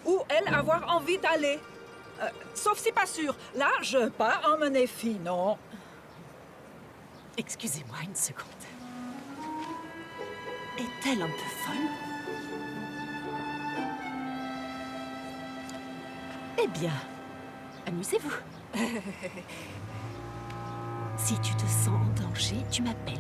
où elle avoir envie d'aller. Sauf si pas sûr. Là, je pas emmener fille, non. Excusez-moi une seconde. Est-elle un peu folle? Eh bien, amusez-vous. Si tu te sens en danger, tu m'appelles.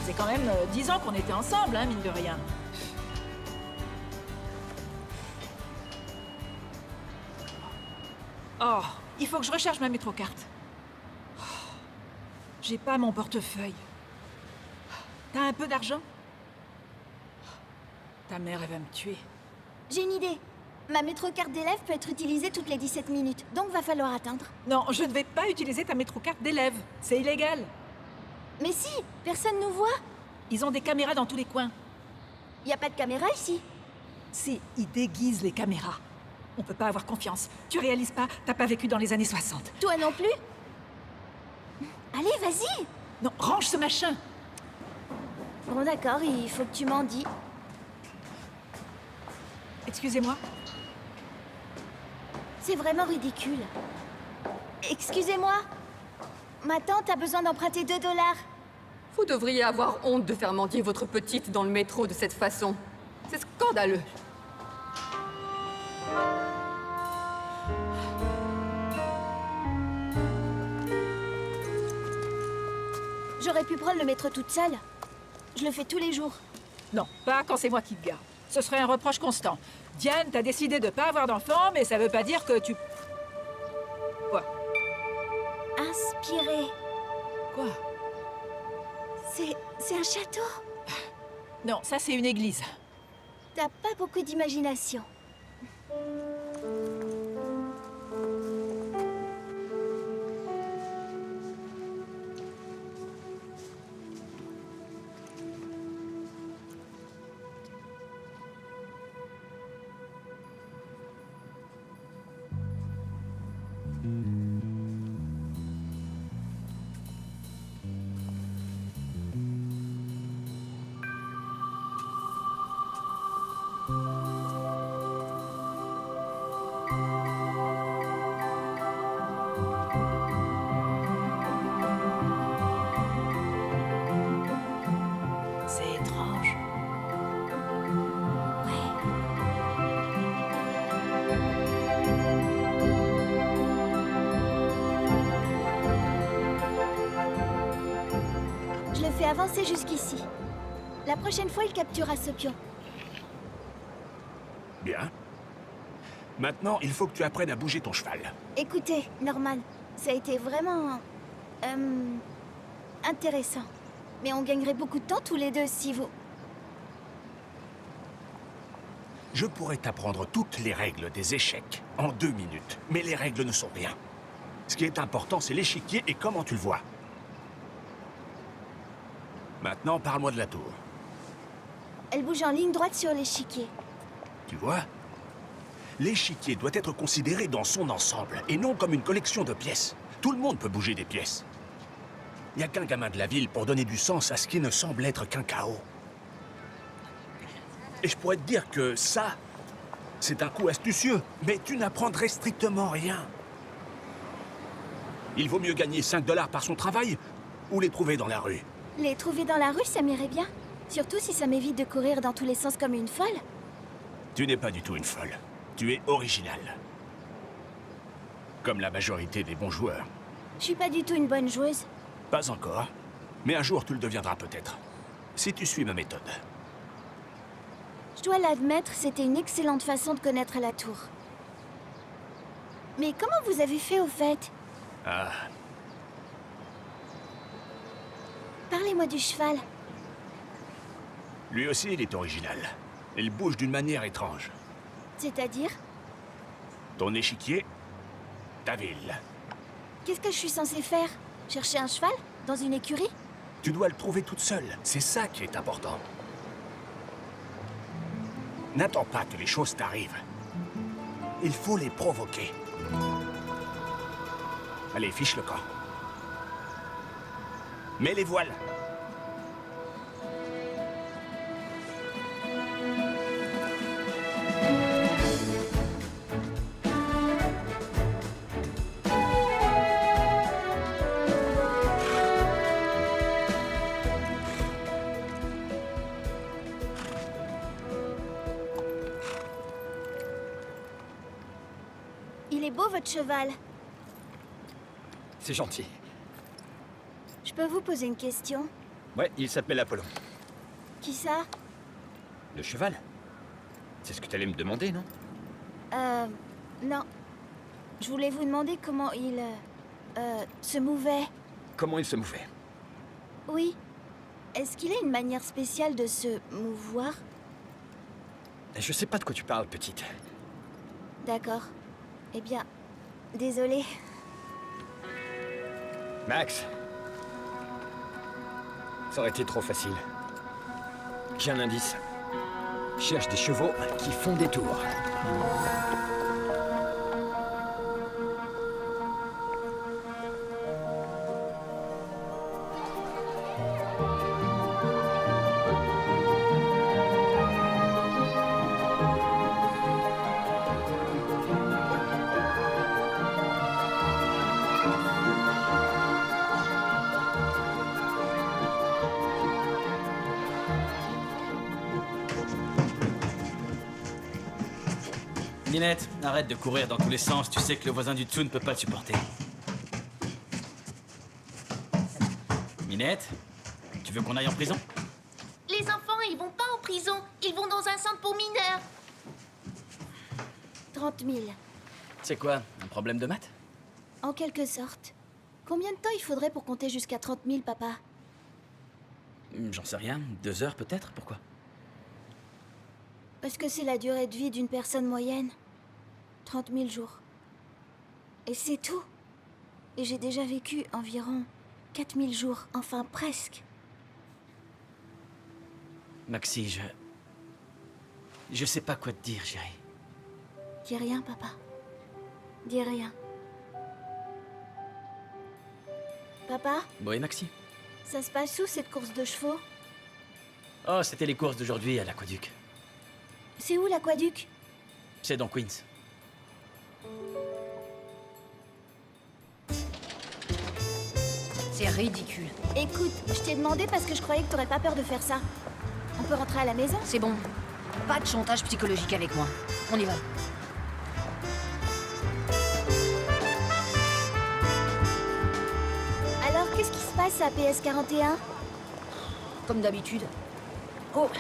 C'est quand même 10 ans qu'on était ensemble, hein, mine de rien. Oh, il faut que je recherche ma métrocarte. Oh, j'ai pas mon portefeuille. T'as un peu d'argent? Ta mère, elle va me tuer. J'ai une idée. Ma métrocarte d'élève peut être utilisée toutes les 17 minutes, donc va falloir attendre. Non, je ne vais pas utiliser ta métrocarte d'élève. C'est illégal. Mais si, personne nous voit. Ils ont des caméras dans tous les coins. Y a pas de caméra ici. Si, ils déguisent les caméras. On peut pas avoir confiance. Tu réalises pas, t'as pas vécu dans les années 60. Toi non plus. Allez, vas-y. Non, range ce machin. Bon d'accord, il faut que tu m'en dis. Excusez-moi. C'est vraiment ridicule. Excusez-moi. Ma tante a besoin d'emprunter 2 $. Vous devriez avoir honte de faire mendier votre petite dans le métro de cette façon. C'est scandaleux. J'aurais pu prendre le métro toute seule. Je le fais tous les jours. Non, pas quand c'est moi qui te garde. Ce serait un reproche constant. Diane, t'as décidé de pas avoir d'enfant, mais ça veut pas dire que tu... Quoi? Inspiré. Quoi? C'est un château. Non, ça c'est une église. T'as pas beaucoup d'imagination. C'est étrange. Je le fais avancer jusqu'ici. La prochaine fois, il capturera ce pion. Bien. Maintenant, il faut que tu apprennes à bouger ton cheval. Écoutez, Norman, ça a été vraiment... intéressant. Mais on gagnerait beaucoup de temps tous les deux si vous... Je pourrais t'apprendre toutes les règles des échecs en 2 minutes, mais les règles ne sont rien. Ce qui est important, c'est l'échiquier et comment tu le vois. Maintenant, parle-moi de la tour. Elle bouge en ligne droite sur l'échiquier. Tu vois? L'échiquier doit être considéré dans son ensemble, et non comme une collection de pièces. Tout le monde peut bouger des pièces. Il n'y a qu'un gamin de la ville pour donner du sens à ce qui ne semble être qu'un chaos. Et je pourrais te dire que ça, c'est un coup astucieux, mais tu n'apprendrais strictement rien. Il vaut mieux gagner 5 $ par son travail ou les trouver dans la rue. Les trouver dans la rue, ça m'irait bien. Surtout si ça m'évite de courir dans tous les sens comme une folle. Tu n'es pas du tout une folle. Tu es originale. Comme la majorité des bons joueurs. Je suis pas du tout une bonne joueuse. Pas encore, mais un jour tu le deviendras peut-être. Si tu suis ma méthode. Je dois l'admettre, c'était une excellente façon de connaître la tour. Mais comment vous avez fait au fait? Ah, Parlez-moi du cheval. lui aussi il est original. Il bouge d'une manière étrange. C'est-à-dire? Ton échiquier, ta ville. Qu'est-ce que je suis censée faire? Chercher un cheval? Dans une écurie? Tu dois le trouver toute seule. C'est ça qui est important. N'attends pas que les choses t'arrivent. Il faut les provoquer. Allez, fiche le camp. Mets les voiles. Il est beau, votre cheval. C'est gentil. Je peux vous poser une question? Ouais, il s'appelle Apollon. Qui ça? Le cheval? C'est ce que t'allais me demander, non? Non. Je voulais vous demander comment il... se mouvait. Comment il se mouvait? Oui. Est-ce qu'il a une manière spéciale de se mouvoir? Je sais pas de quoi tu parles, petite. D'accord. Eh bien, désolée. Max. Ça aurait été trop facile. J'ai un indice. Cherche des chevaux qui font des tours. Ninette, arrête de courir dans tous les sens, tu sais que le voisin du dessous ne peut pas le supporter. Minette, tu veux qu'on aille en prison? Les enfants, ils vont pas en prison. Ils vont dans un centre pour mineurs. 30 000. C'est quoi, un problème de maths? En quelque sorte. Combien de temps il faudrait pour compter jusqu'à 30 000, papa? J'en sais rien, 2 heures peut-être, pourquoi? Parce que c'est la durée de vie d'une personne moyenne. 30 000 jours. Et c'est tout. Et j'ai déjà vécu environ 4 000 jours, enfin presque. Maxi, je sais pas quoi te dire, chérie. Dis rien, papa. Dis rien. Papa, Oui, Maxi? ça se passe où cette course de chevaux? Oh, c'était les courses d'aujourd'hui à l'aquaduc. C'est où l'aquaduc? C'est dans Queens. C'est ridicule. Écoute, je t'ai demandé parce que je croyais que t'aurais pas peur de faire ça. On peut rentrer à la maison? C'est bon. Pas de chantage psychologique avec moi. On y va. Alors, qu'est-ce qui se passe à PS41? Comme d'habitude. Oh,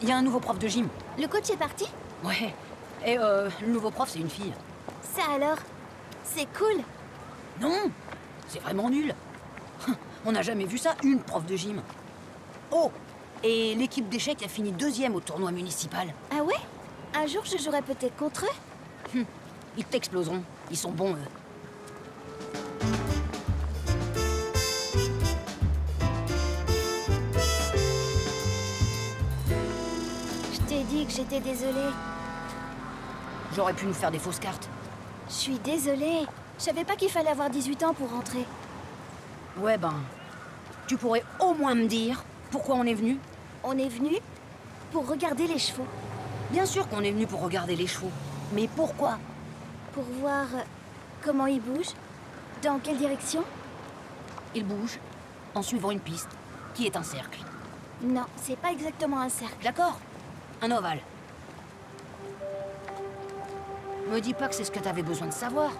il y a un nouveau prof de gym. Le coach est parti? Ouais. Et le nouveau prof, c'est une fille. Ça alors? C'est cool. Non, c'est vraiment nul. On n'a jamais vu ça, une prof de gym. Oh, et l'équipe d'échecs a fini 2e au tournoi municipal. Ah ouais? Un jour, je jouerai peut-être contre eux? Ils t'exploseront. Ils sont bons, eux. Je t'ai dit que j'étais désolée. J'aurais pu nous faire des fausses cartes. Je suis désolée. Je savais pas qu'il fallait avoir 18 ans pour rentrer. Ouais, ben... Tu pourrais au moins me dire pourquoi on est venu? On est venu pour regarder les chevaux. Bien sûr qu'on est venu pour regarder les chevaux. Mais pourquoi? Pour voir comment ils bougent. Dans quelle direction? Ils bougent en suivant une piste, qui est un cercle. Non, c'est pas exactement un cercle. D'accord? Un ovale. Me dis pas que c'est ce que t'avais besoin de savoir.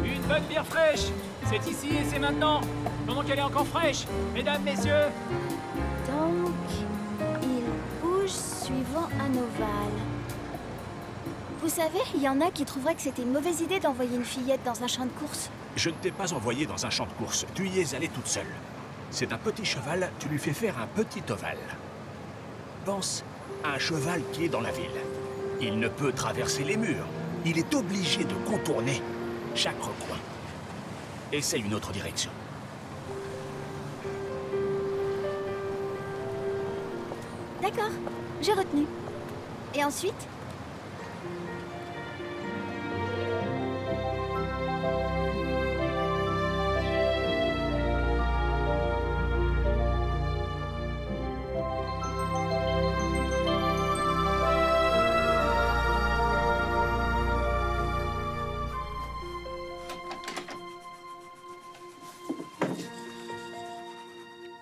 Une bonne bière fraîche. C'est ici et c'est maintenant. Pendant qu'elle est encore fraîche. Mesdames, messieurs. Donc, ils bougent suivant un ovale. Vous savez, il y en a qui trouveraient que c'était une mauvaise idée d'envoyer une fillette dans un champ de course. Je ne t'ai pas envoyé dans un champ de course. Tu y es allée toute seule. C'est un petit cheval, tu lui fais faire un petit ovale. Pense à un cheval qui est dans la ville. Il ne peut traverser les murs. Il est obligé de contourner chaque recoin. Essaye une autre direction. D'accord, j'ai retenu. Et ensuite?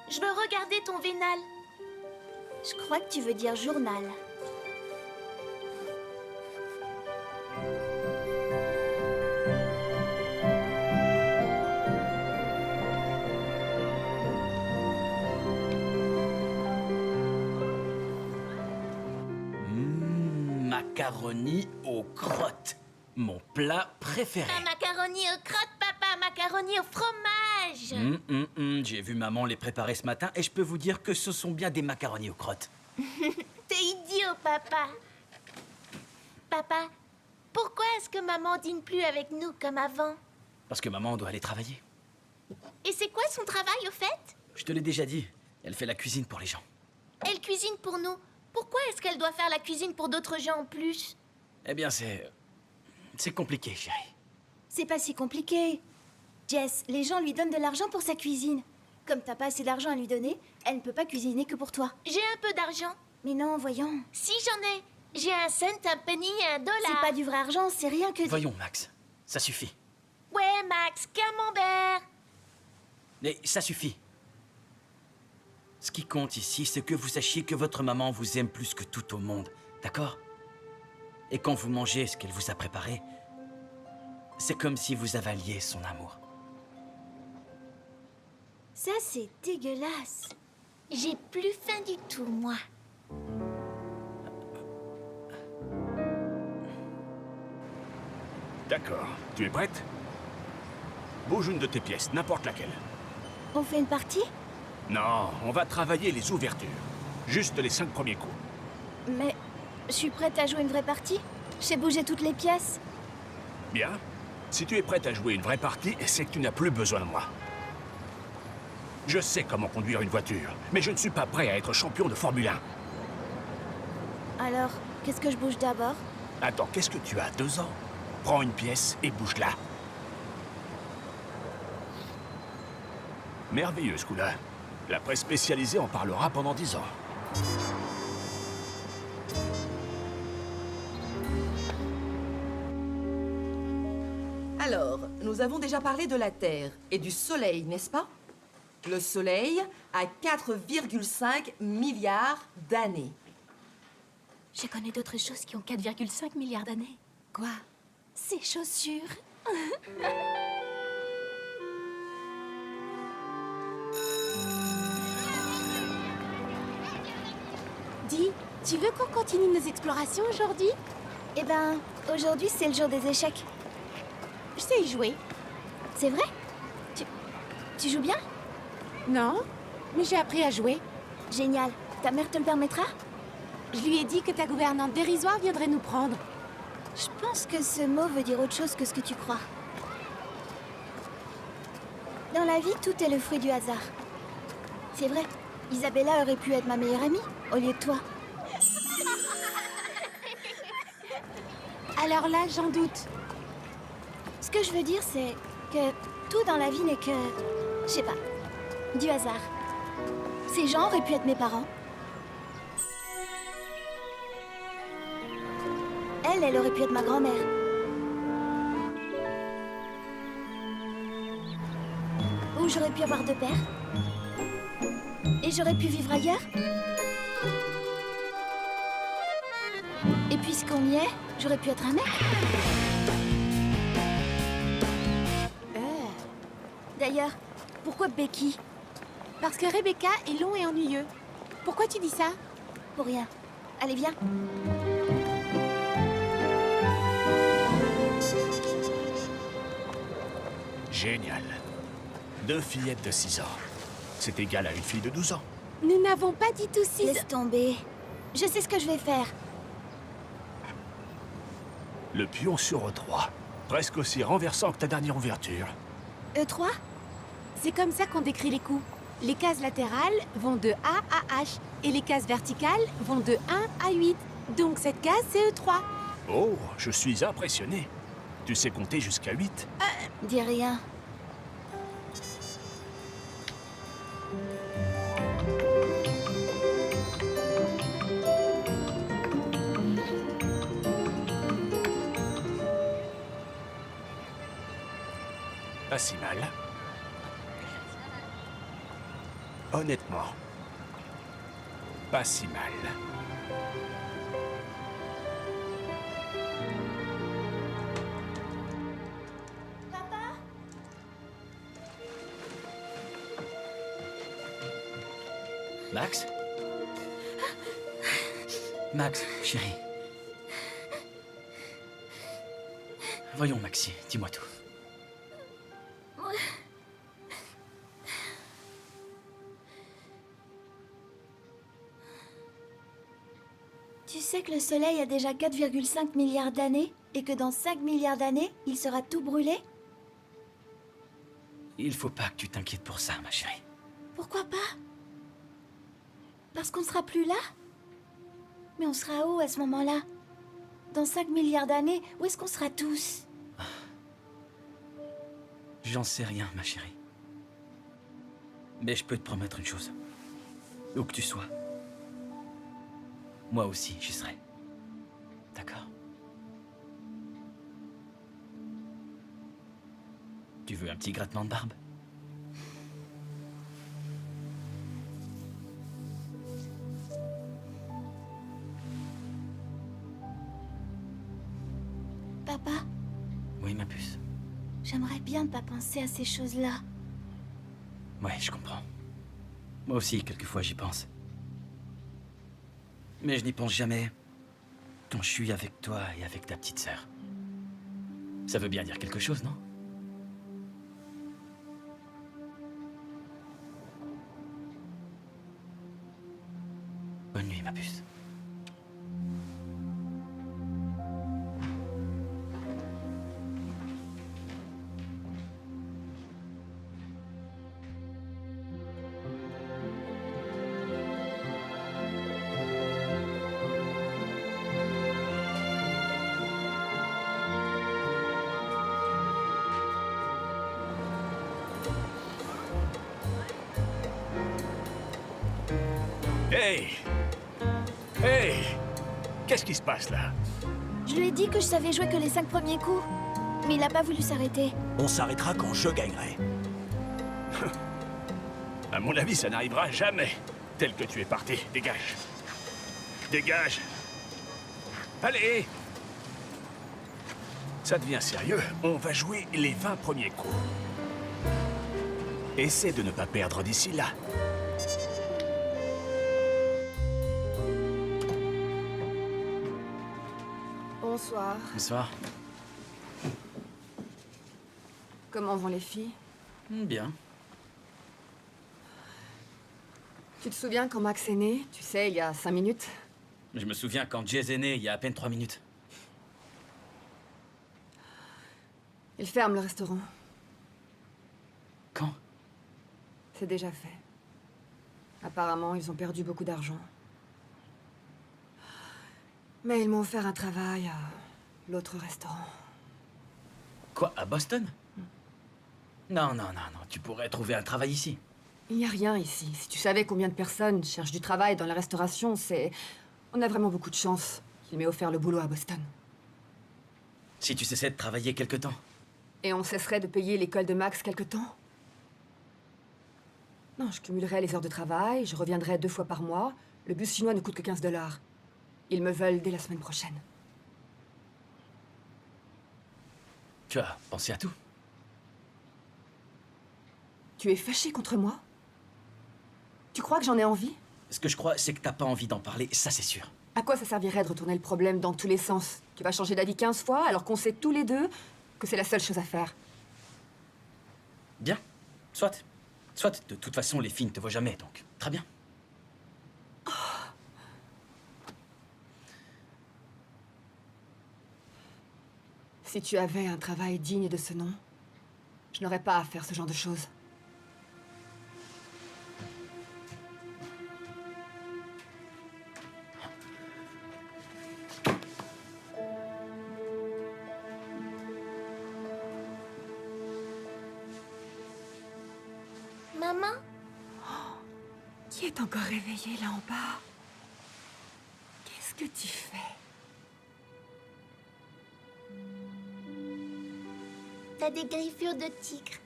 Je veux regarder ton vénal. Je crois que tu veux dire journal. Macaroni aux crottes. Mon plat préféré. Un macaroni aux crottes, papa. Macaroni au fromage. J'ai vu maman les préparer ce matin et je peux vous dire que ce sont bien des macaronis aux crottes. T'es idiot, papa. Papa, pourquoi est-ce que maman dîne plus avec nous comme avant? Parce que maman doit aller travailler. Et c'est quoi son travail, au fait? Je te l'ai déjà dit, elle fait la cuisine pour les gens. Elle cuisine pour nous. Pourquoi est-ce qu'elle doit faire la cuisine pour d'autres gens en plus? Eh bien, c'est compliqué, chérie. C'est pas si compliqué. Jess, les gens lui donnent de l'argent pour sa cuisine. Comme t'as pas assez d'argent à lui donner, elle ne peut pas cuisiner que pour toi. J'ai un peu d'argent. Mais non, voyons. Si j'en ai. J'ai un cent, un penny et $1. C'est pas du vrai argent, c'est rien que... Voyons, Max, ça suffit. Ouais, Max, camembert. Mais ça suffit. Ce qui compte ici, c'est que vous sachiez que votre maman vous aime plus que tout au monde, d'accord? Et quand vous mangez ce qu'elle vous a préparé, C'est comme si vous avaliez son amour. Ça, c'est dégueulasse. J'ai plus faim du tout, moi. D'accord. Tu es prête? Bouge une de tes pièces, n'importe laquelle. On fait une partie? Non, on va travailler les ouvertures. Juste les 5 premiers coups. Mais je suis prête à jouer une vraie partie. Je sais bouger toutes les pièces. Bien. Si tu es prête à jouer une vraie partie, c'est que tu n'as plus besoin de moi. Je sais comment conduire une voiture, mais je ne suis pas prêt à être champion de Formule 1. Alors, qu'est-ce que je bouge d'abord? Attends, qu'est-ce que tu as, 2 ans? Prends une pièce et bouge-la. Merveilleux, ce coup-là. La presse spécialisée en parlera pendant 10 ans. Alors, nous avons déjà parlé de la Terre et du Soleil, n'est-ce pas? Le Soleil a 4,5 milliards d'années. Je connais d'autres choses qui ont 4,5 milliards d'années. Quoi? Ces chaussures. Dis, tu veux qu'on continue nos explorations aujourd'hui? Eh ben, aujourd'hui, c'est le jour des échecs. Je sais y jouer. C'est vrai? Tu joues bien? Non, mais j'ai appris à jouer. Génial. Ta mère te le permettra? Je lui ai dit que ta gouvernante dérisoire viendrait nous prendre. Je pense que ce mot veut dire autre chose que ce que tu crois. Dans la vie, tout est le fruit du hasard. C'est vrai, Isabella aurait pu être ma meilleure amie, au lieu de toi. Alors là, j'en doute. Ce que je veux dire, c'est que tout dans la vie n'est que... je sais pas, du hasard. Ces gens auraient pu être mes parents. Elle aurait pu être ma grand-mère. Ou j'aurais pu avoir 2 pères. Et j'aurais pu vivre ailleurs. Et puisqu'on y est, j'aurais pu être un mec. D'ailleurs, pourquoi Becky? Parce que Rebecca est long et ennuyeux. Pourquoi tu dis ça? Pour rien. Allez, viens. Génial. 2 fillettes de 6 ans. C'est égal à une fille de 12 ans. Nous n'avons pas dit tout 6. Laisse tomber. Je sais ce que je vais faire. Le pion sur E3. Presque aussi renversant que ta dernière ouverture. E3? C'est comme ça qu'on décrit les coups. Les cases latérales vont de A à H et les cases verticales vont de 1 à 8. Donc cette case, c'est E3. Oh, je suis impressionné. Tu sais compter jusqu'à 8? Dis rien. Pas si mal. Honnêtement, pas si mal. Max? Max, chérie. Voyons, Maxie, dis-moi tout. Tu sais que le Soleil a déjà 4,5 milliards d'années et que dans 5 milliards d'années, il sera tout brûlé? Il faut pas que tu t'inquiètes pour ça, ma chérie. Pourquoi pas? Parce qu'on sera plus là? Mais on sera où à ce moment-là? Dans 5 milliards d'années, où est-ce qu'on sera tous? J'en sais rien, ma chérie. Mais je peux te promettre une chose. Où que tu sois, moi aussi, j'y serai. D'accord? Tu veux un petit grattement de barbe? Papa? Oui, ma puce. J'aimerais bien ne pas penser à ces choses-là. Ouais, je comprends. Moi aussi, quelquefois, j'y pense. Mais je n'y pense jamais quand je suis avec toi et avec ta petite sœur. Ça veut bien dire quelque chose, non? Bonne nuit, ma puce. Hey! Hey! Qu'est-ce qui se passe là? Je lui ai dit que je savais jouer que les 5 premiers coups. Mais il a pas voulu s'arrêter. On s'arrêtera quand je gagnerai. À mon avis, ça n'arrivera jamais. Tel que tu es parti. Dégage. Dégage. Allez! Ça devient sérieux. On va jouer les 20 premiers coups. Essaie de ne pas perdre d'ici là. Bonsoir. Bonsoir. Comment vont les filles? Bien. Tu te souviens quand Max est né? Tu sais, il y a 5 minutes. Je me souviens quand Jez est né, il y a à peine 3 minutes. Ils ferment le restaurant. Quand? C'est déjà fait. Apparemment, ils ont perdu beaucoup d'argent. Mais ils m'ont offert un travail à l'autre restaurant. Quoi, à Boston? Non, tu pourrais trouver un travail ici. Il n'y a rien ici. Si tu savais combien de personnes cherchent du travail dans la restauration, c'est... On a vraiment beaucoup de chance qu'il m'ait offert le boulot à Boston. Si tu cessais de travailler quelque temps. Et on cesserait de payer l'école de Max quelque temps? Non, je cumulerais les heures de travail, je reviendrais 2 fois par mois. Le bus chinois ne coûte que 15 $. Ils me veulent dès la semaine prochaine. Tu as pensé à tout? Tu es fâché contre moi? Tu crois que j'en ai envie? Ce que je crois, c'est que t'as pas envie d'en parler, ça c'est sûr. À quoi ça servirait de retourner le problème dans tous les sens? Tu vas changer d'avis 15 fois alors qu'on sait tous les deux que c'est la seule chose à faire. Bien. Soit. Soit, de toute façon, les filles ne te voient jamais, donc très bien. Si tu avais un travail digne de ce nom, je n'aurais pas à faire ce genre de choses. Maman? Qui est encore réveillé là en bas? Qu'est-ce que tu fais? T'as des griffures de tigre.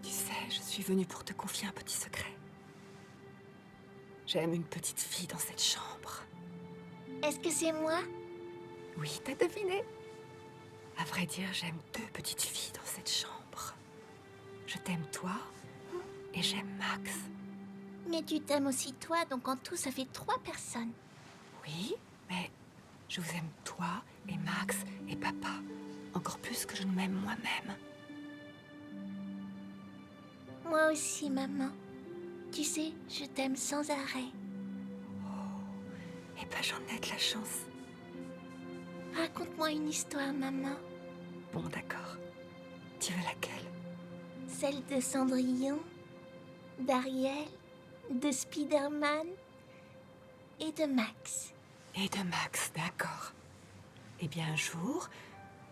Tu sais, je suis venue pour te confier un petit secret. J'aime une petite fille dans cette chambre. Est-ce que c'est moi? Oui, t'as deviné. À vrai dire, j'aime 2 petites filles dans cette chambre. Je t'aime toi et j'aime Max. Mais tu t'aimes aussi toi, donc en tout, ça fait 3 personnes. Oui, mais je vous aime toi et Max et papa. Encore plus que je ne m'aime moi-même. Moi aussi, maman. Tu sais, je t'aime sans arrêt. Eh ben, j'en ai de la chance. Raconte-moi une histoire, maman. Bon, d'accord. Tu veux laquelle? Celle de Cendrillon, d'Ariel, de Spider-Man et de Max. Et de Max, d'accord. Eh bien, un jour,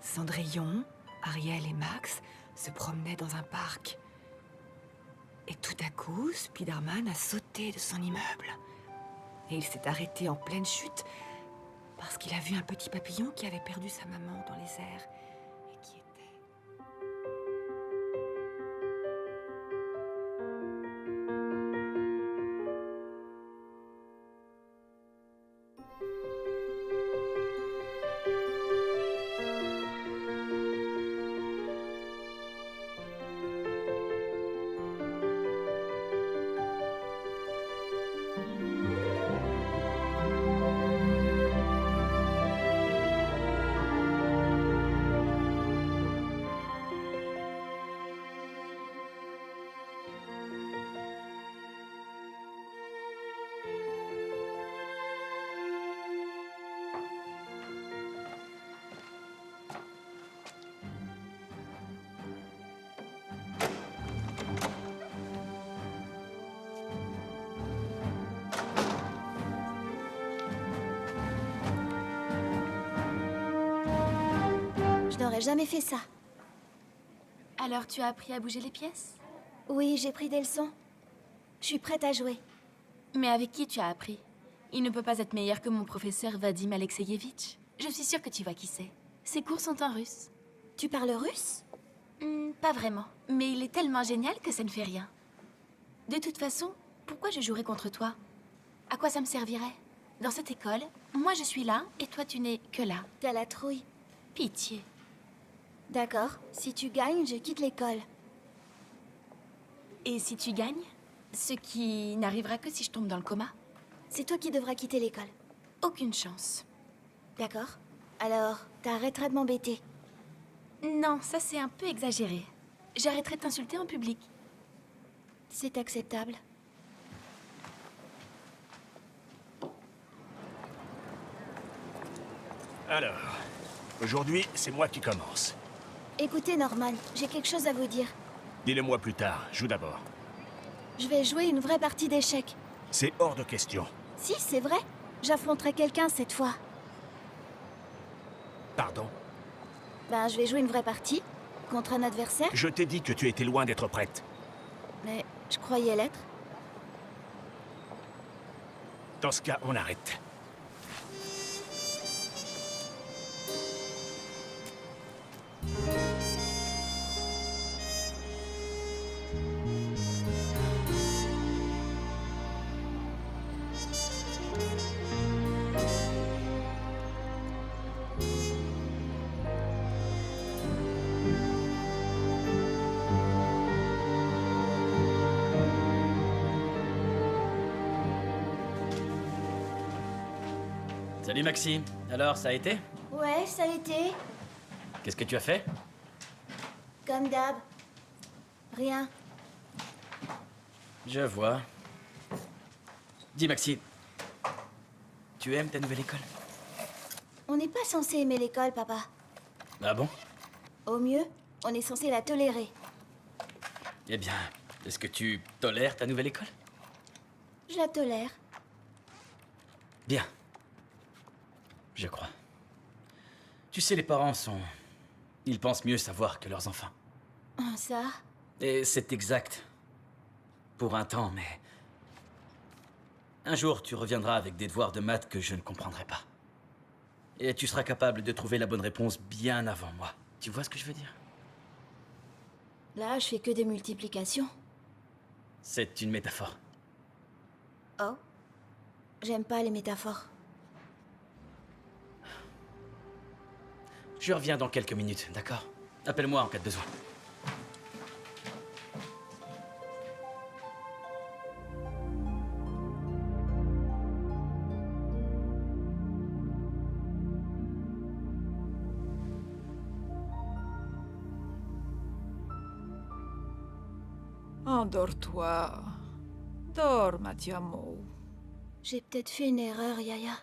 Cendrillon, Ariel et Max se promenaient dans un parc. Et tout à coup, Spider-Man a sauté de son immeuble. Et il s'est arrêté en pleine chute parce qu'il a vu un petit papillon qui avait perdu sa maman dans les airs et qui était... Je n'aurais jamais fait ça. Alors tu as appris à bouger les pièces? Oui, j'ai pris des leçons. Je suis prête à jouer. Mais avec qui tu as appris? Il ne peut pas être meilleur que mon professeur Vadim Alexeyevitch. Je suis sûre que tu vois qui c'est. Ses cours sont en russe. Tu parles russe? Pas vraiment. Mais il est tellement génial que ça ne fait rien. De toute façon, pourquoi je jouerais contre toi? À quoi ça me servirait? Dans cette école, moi je suis là et toi tu n'es que là. T'as la trouille. Pitié. D'accord. Si tu gagnes, je quitte l'école. Et si tu gagnes? Ce qui n'arrivera que si je tombe dans le coma? C'est toi qui devras quitter l'école. Aucune chance. D'accord. Alors, t'arrêteras de m'embêter. Non, ça c'est un peu exagéré. J'arrêterai de t'insulter en public. C'est acceptable. Alors, aujourd'hui, c'est moi qui commence. Écoutez, Norman, j'ai quelque chose à vous dire. Dis-le-moi plus tard, joue d'abord. Je vais jouer une vraie partie d'échecs. C'est hors de question. Si, c'est vrai. J'affronterai quelqu'un cette fois. Pardon? Ben, je vais jouer une vraie partie, contre un adversaire. Je t'ai dit que tu étais loin d'être prête. Mais je croyais l'être. Dans ce cas, on arrête. Salut Maxime. Alors, ça a été? Ouais, ça a été. Qu'est-ce que tu as fait? Comme d'hab. Rien. Je vois. Dis Maxime, tu aimes ta nouvelle école? On n'est pas censé aimer l'école, papa. Ah bon? Au mieux, on est censé la tolérer. Eh bien, est-ce que tu tolères ta nouvelle école? Je la tolère. Bien. Je crois. Tu sais, les parents sont... Ils pensent mieux savoir que leurs enfants. Ça? Et c'est exact. Pour un temps, mais... Un jour, tu reviendras avec des devoirs de maths que je ne comprendrai pas. Et tu seras capable de trouver la bonne réponse bien avant moi. Tu vois ce que je veux dire? Là, je fais que des multiplications. C'est une métaphore. Oh. J'aime pas les métaphores. Je reviens dans quelques minutes, d'accord? Appelle-moi en cas de besoin. Endors-toi. Dors, Mathiamo. J'ai peut-être fait une erreur, Yaya.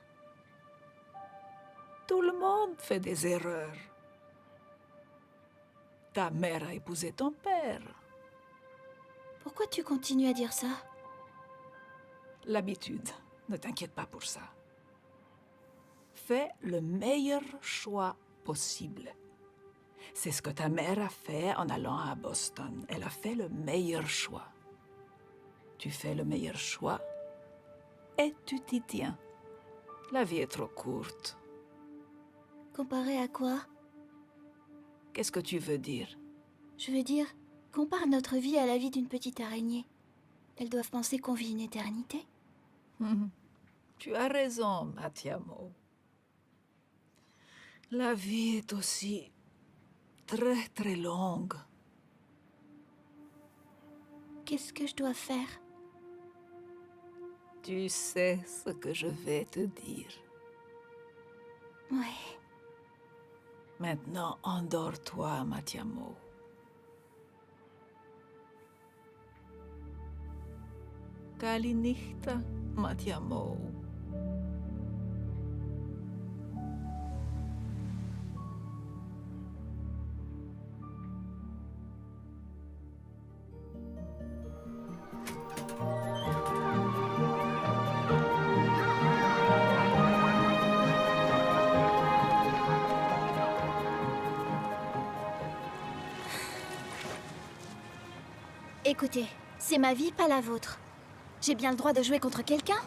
Tout le monde fait des erreurs. Ta mère a épousé ton père. Pourquoi tu continues à dire ça? L'habitude. Ne t'inquiète pas pour ça. Fais le meilleur choix possible. C'est ce que ta mère a fait en allant à Boston. Elle a fait le meilleur choix. Tu fais le meilleur choix et tu t'y tiens. La vie est trop courte. Comparé à quoi? Qu'est-ce que tu veux dire? Je veux dire, compare notre vie à la vie d'une petite araignée. Elles doivent penser qu'on vit une éternité. Tu as raison, Mathiamo. La vie est aussi très très longue. Qu'est-ce que je dois faire? Tu sais ce que je vais te dire. Ouais. Maintenant, endors-toi, Mathiamo. Kalinichta, Mathiamo. Écoutez, c'est ma vie, pas la vôtre. J'ai bien le droit de jouer contre quelqu'un?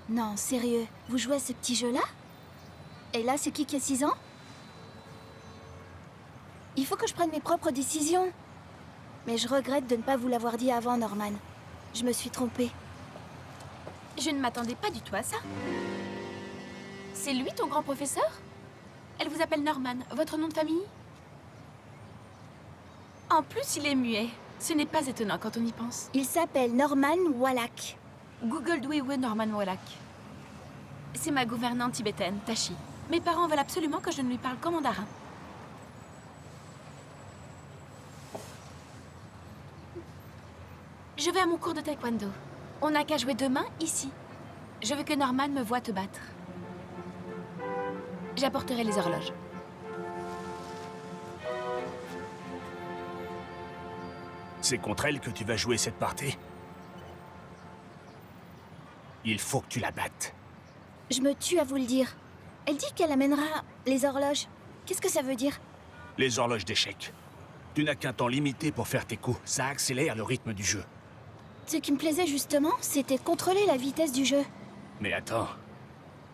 Non, sérieux, vous jouez à ce petit jeu-là? Et là, c'est qui a 6 ans? Il faut que je prenne mes propres décisions. Mais je regrette de ne pas vous l'avoir dit avant, Norman. Je me suis trompée. Je ne m'attendais pas du tout à ça. C'est lui ton grand professeur? Elle vous appelle Norman, votre nom de famille? En plus, il est muet. Ce n'est pas étonnant quand on y pense. Il s'appelle Norman Wallach. Google Dwewe Norman Wallach. C'est ma gouvernante tibétaine, Tashi. Mes parents veulent absolument que je ne lui parle qu'en mandarin. Je vais à mon cours de taekwondo. On n'a qu'à jouer demain, ici. Je veux que Norman me voie te battre. J'apporterai les horloges. C'est contre elle que tu vas jouer cette partie? Il faut que tu la battes. Je me tue à vous le dire. Elle dit qu'elle amènera les horloges. Qu'est-ce que ça veut dire? Les horloges d'échecs. Tu n'as qu'un temps limité pour faire tes coups. Ça accélère le rythme du jeu. Ce qui me plaisait justement, c'était de contrôler la vitesse du jeu. Mais attends.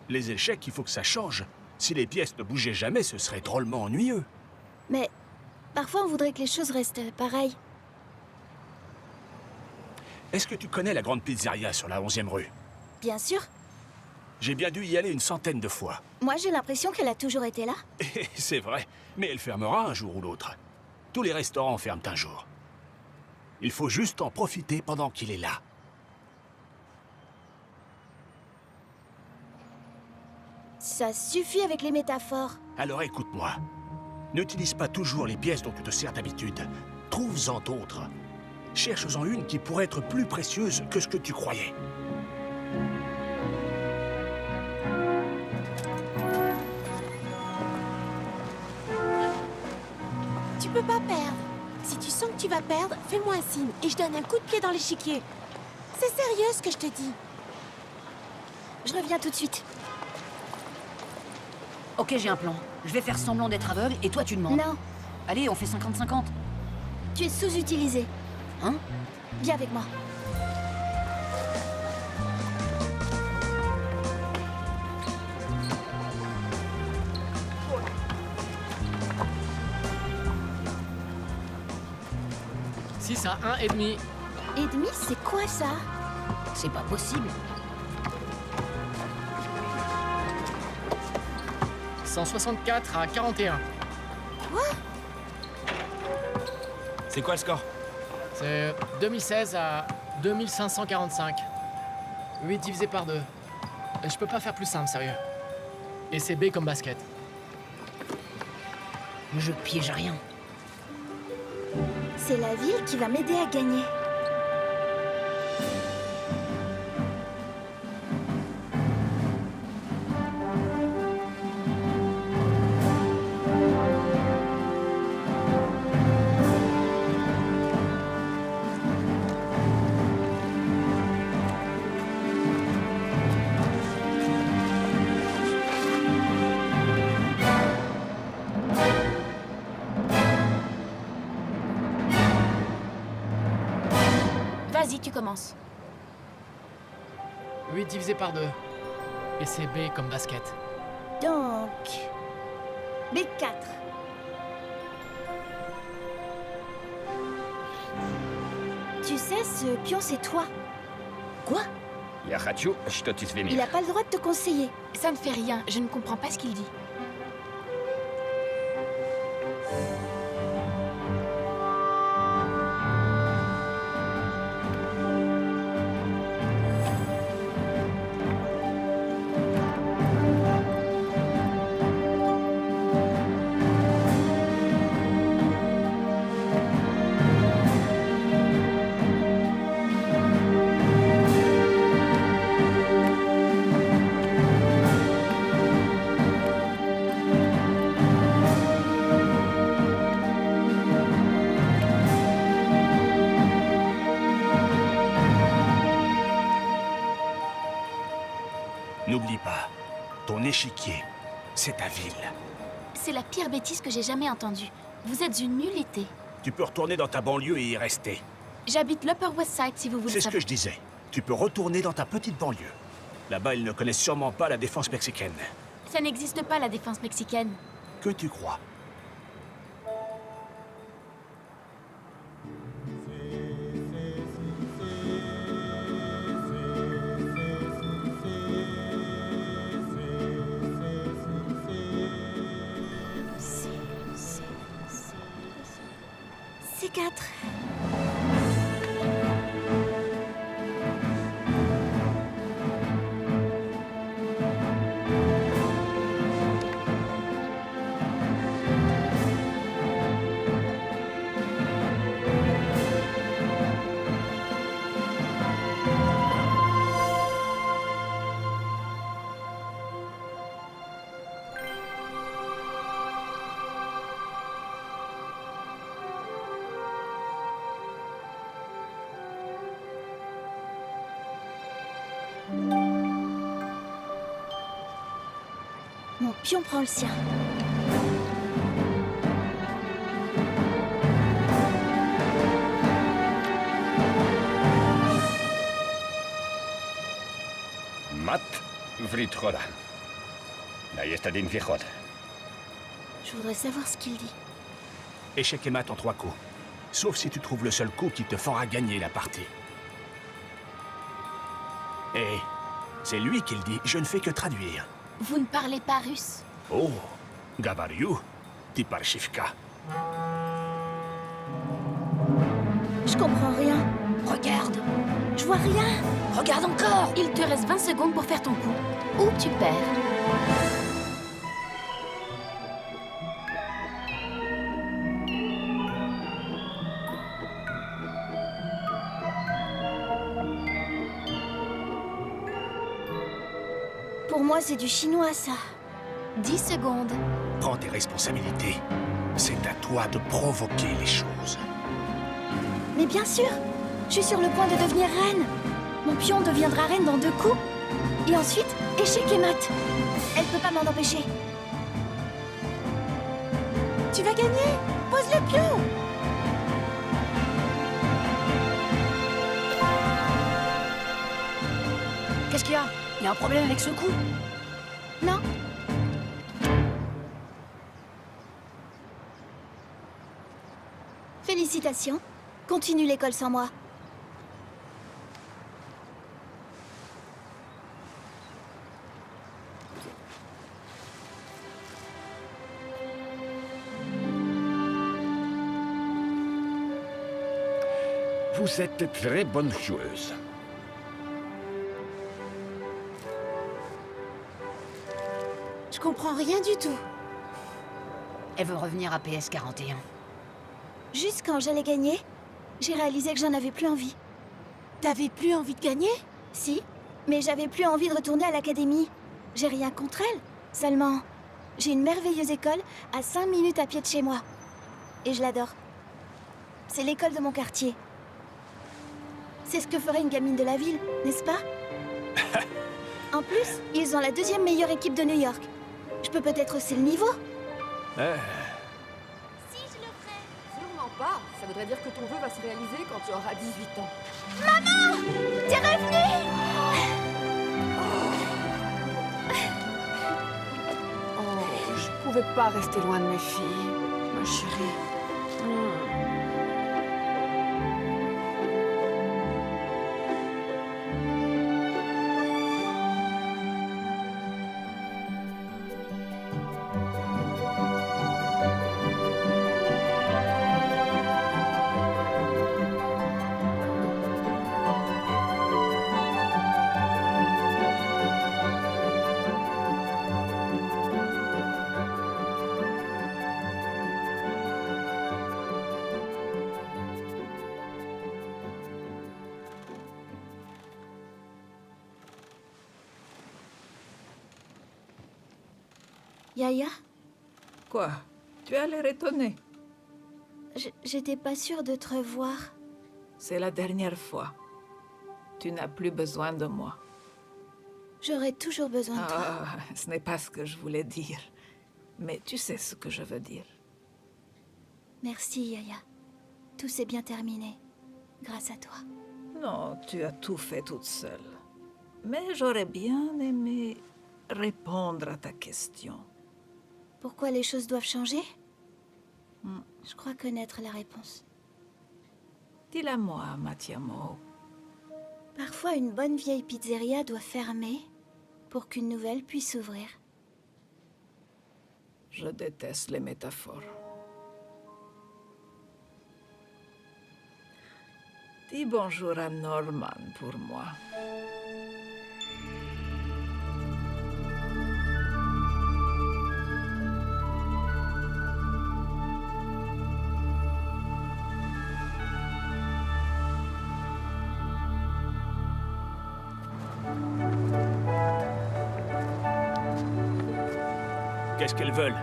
Les échecs, il faut que ça change. Si les pièces ne bougeaient jamais, ce serait drôlement ennuyeux. Mais parfois on voudrait que les choses restent pareilles. Est-ce que tu connais la grande pizzeria sur la 11e rue? Bien sûr. J'ai bien dû y aller une centaine de fois. Moi, j'ai l'impression qu'elle a toujours été là. C'est vrai, mais elle fermera un jour ou l'autre. Tous les restaurants ferment un jour. Il faut juste en profiter pendant qu'il est là. Ça suffit avec les métaphores. Alors écoute-moi. N'utilise pas toujours les pièces dont tu te sers d'habitude. Trouve-en d'autres. Cherche-en une qui pourrait être plus précieuse que ce que tu croyais. Tu peux pas perdre. Si tu sens que tu vas perdre, fais-moi un signe et je donne un coup de pied dans l'échiquier. C'est sérieux ce que je te dis. Je reviens tout de suite. Ok, j'ai un plan. Je vais faire semblant d'être aveugle et toi tu demandes. Non. Allez, on fait 50-50. Tu es sous-utilisé. Hein? Viens avec moi. Six à 1,5. Et demi, c'est quoi ça? C'est pas possible. 164 à 41. Quoi? C'est quoi le score? C'est 2016 à 2545. 8 divisé par 2. Je peux pas faire plus simple, sérieux. Et c'est B comme basket. Je piège rien. C'est la ville qui va m'aider à gagner. Vas-y, tu commences. 8 divisé par 2. Et c'est B comme basket. Donc... B4. Tu sais, ce pion, c'est toi. Quoi? Я хочу, что ты Il свинишь. a pas le droit de te conseiller. Ça ne fait rien, je ne comprends pas ce qu'il dit. N'oublie pas, ton échiquier, c'est ta ville. C'est la pire bêtise que j'ai jamais entendue. Vous êtes une nullité. Tu peux retourner dans ta banlieue et y rester. J'habite l'Upper West Side, si vous voulez C'est ce savoir. que je disais. Tu peux retourner dans ta petite banlieue. Là-bas, ils ne connaissent sûrement pas la défense mexicaine. Ça n'existe pas, la défense mexicaine. Que tu crois? C'est 4. Mon pion prend le sien. Matt Vritroda. Ahí está din Fijot. Je voudrais savoir ce qu'il dit. Échec et mat en 3 coups. Sauf si tu trouves le seul coup qui te fera gagner la partie. Et c'est lui qui le dit, je ne fais que traduire. Vous ne parlez pas russe? Oh, Gavariou, Tiparchivka. Je comprends rien. Regarde. Je vois rien. Regarde encore. Il te reste 20 secondes pour faire ton coup. Ou tu perds. Pour moi, c'est du chinois, ça. 10 secondes. Prends tes responsabilités. C'est à toi de provoquer les choses. Mais bien sûr, je suis sur le point de devenir reine. Mon pion deviendra reine dans 2 coups. Et ensuite, échec et mat. Elle peut pas m'en empêcher. Tu vas gagner. Pose le pion. Qu'est-ce qu'il y a? Il y a un problème avec ce coup? Non. Félicitations. Continue l'école sans moi. Vous êtes très bonne joueuse. Je comprends rien du tout. Elle veut revenir à PS41. Juste quand j'allais gagner, j'ai réalisé que j'en avais plus envie. T'avais plus envie de gagner? Si, mais j'avais plus envie de retourner à l'académie. J'ai rien contre elle. Seulement, j'ai une merveilleuse école à 5 minutes à pied de chez moi. Et je l'adore. C'est l'école de mon quartier. C'est ce que ferait une gamine de la ville, n'est-ce pas? En plus, ils ont la 2e meilleure équipe de New York. Je peux peut-être hausser le niveau. Si, je le ferai. Sûrement pas. Ça voudrait dire que ton vœu va se réaliser quand tu auras 18 ans. Maman! T'es revenue! Oh, je pouvais pas rester loin de mes filles, ma chérie. Yaya? Quoi? Tu as l'air étonné. J'étais pas sûre de te revoir. C'est la dernière fois. Tu n'as plus besoin de moi. J'aurai toujours besoin de toi. Ah, ce n'est pas ce que je voulais dire. Mais tu sais ce que je veux dire. Merci, Yaya. Tout s'est bien terminé, grâce à toi. Non, tu as tout fait toute seule. Mais j'aurais bien aimé répondre à ta question. Pourquoi les choses doivent changer? Je crois connaître la réponse. Dis-la-moi, Matiamo. Parfois, une bonne vieille pizzeria doit fermer pour qu'une nouvelle puisse s'ouvrir. Je déteste les métaphores. Dis bonjour à Norman pour moi. Qu'est-ce qu'elles veulent?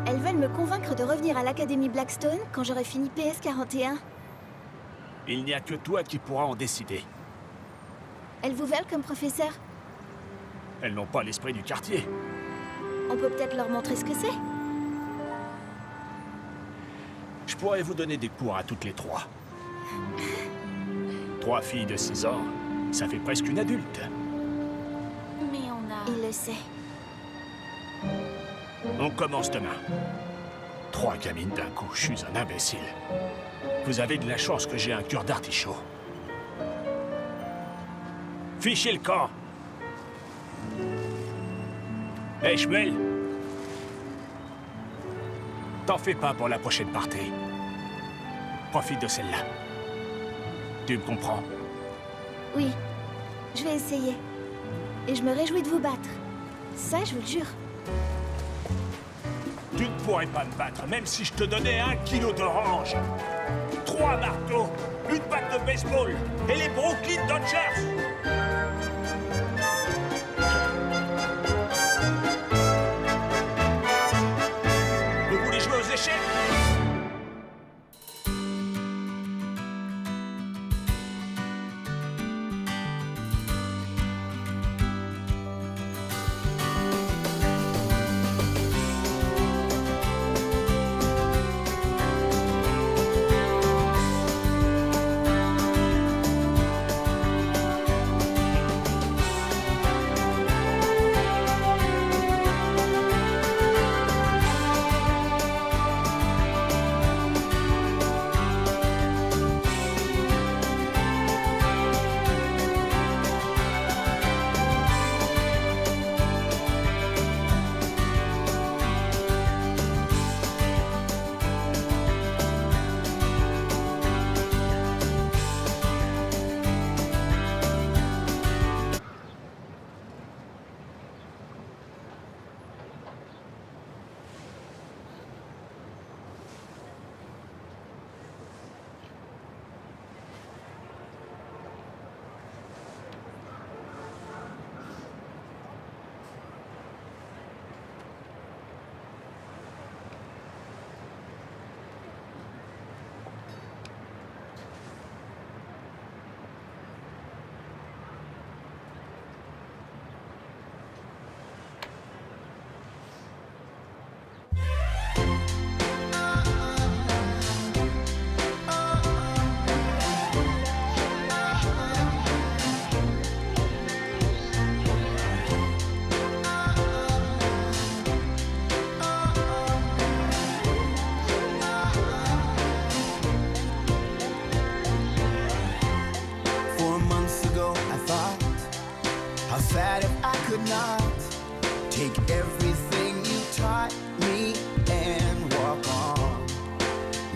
Elles veulent me convaincre de revenir à l'Académie Blackstone quand j'aurai fini PS41. Il n'y a que toi qui pourras en décider. Elles vous veulent comme professeur? Elles n'ont pas l'esprit du quartier. On peut peut-être leur montrer ce que c'est? Je pourrais vous donner des cours à toutes les trois. 3 filles de 6 ans, ça fait presque une adulte. Mais on a... Il le sait. On commence demain. 3 gamines d'un coup, je suis un imbécile. Vous avez de la chance que j'ai un cœur d'artichaut. Fichez le camp! Hé, Shmuel! T'en fais pas pour la prochaine partie. Profite de celle-là. Tu me comprends? Oui, je vais essayer. Et je me réjouis de vous battre. Ça, je vous le jure. Tu ne pourrais pas me battre, même si je te donnais 1 kilo d'orange. 3 marteaux, une batte de baseball et les Brooklyn Dodgers. Vous voulez jouer aux échecs? sad if I could not take everything you taught me and walk on.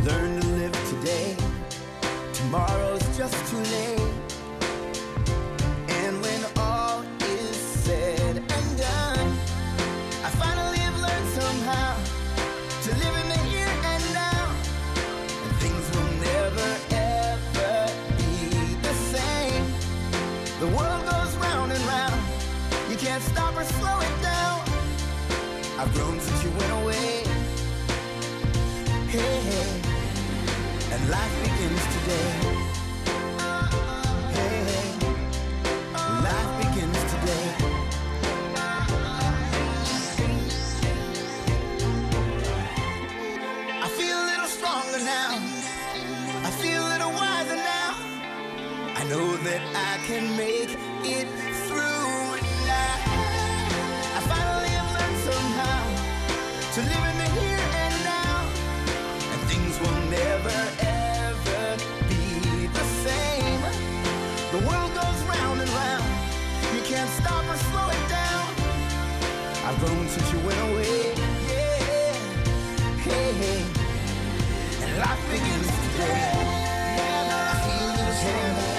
Learn to live today, tomorrow's just too late. And when all is said and done, I finally have learned somehow to live in the here and now. And things will never ever be the same. The world goes round and round, you can't stop or slow it down. I've grown since you went away. Hey, hey. And life begins today. Hey, hey. Life begins today. I feel a little stronger now. I to live in the here and now, and things will never ever be the same. The world goes round and round, you can't stop or slow it down. I've grown since you went away, yeah, hey, hey. And life begins today. I feel you was here.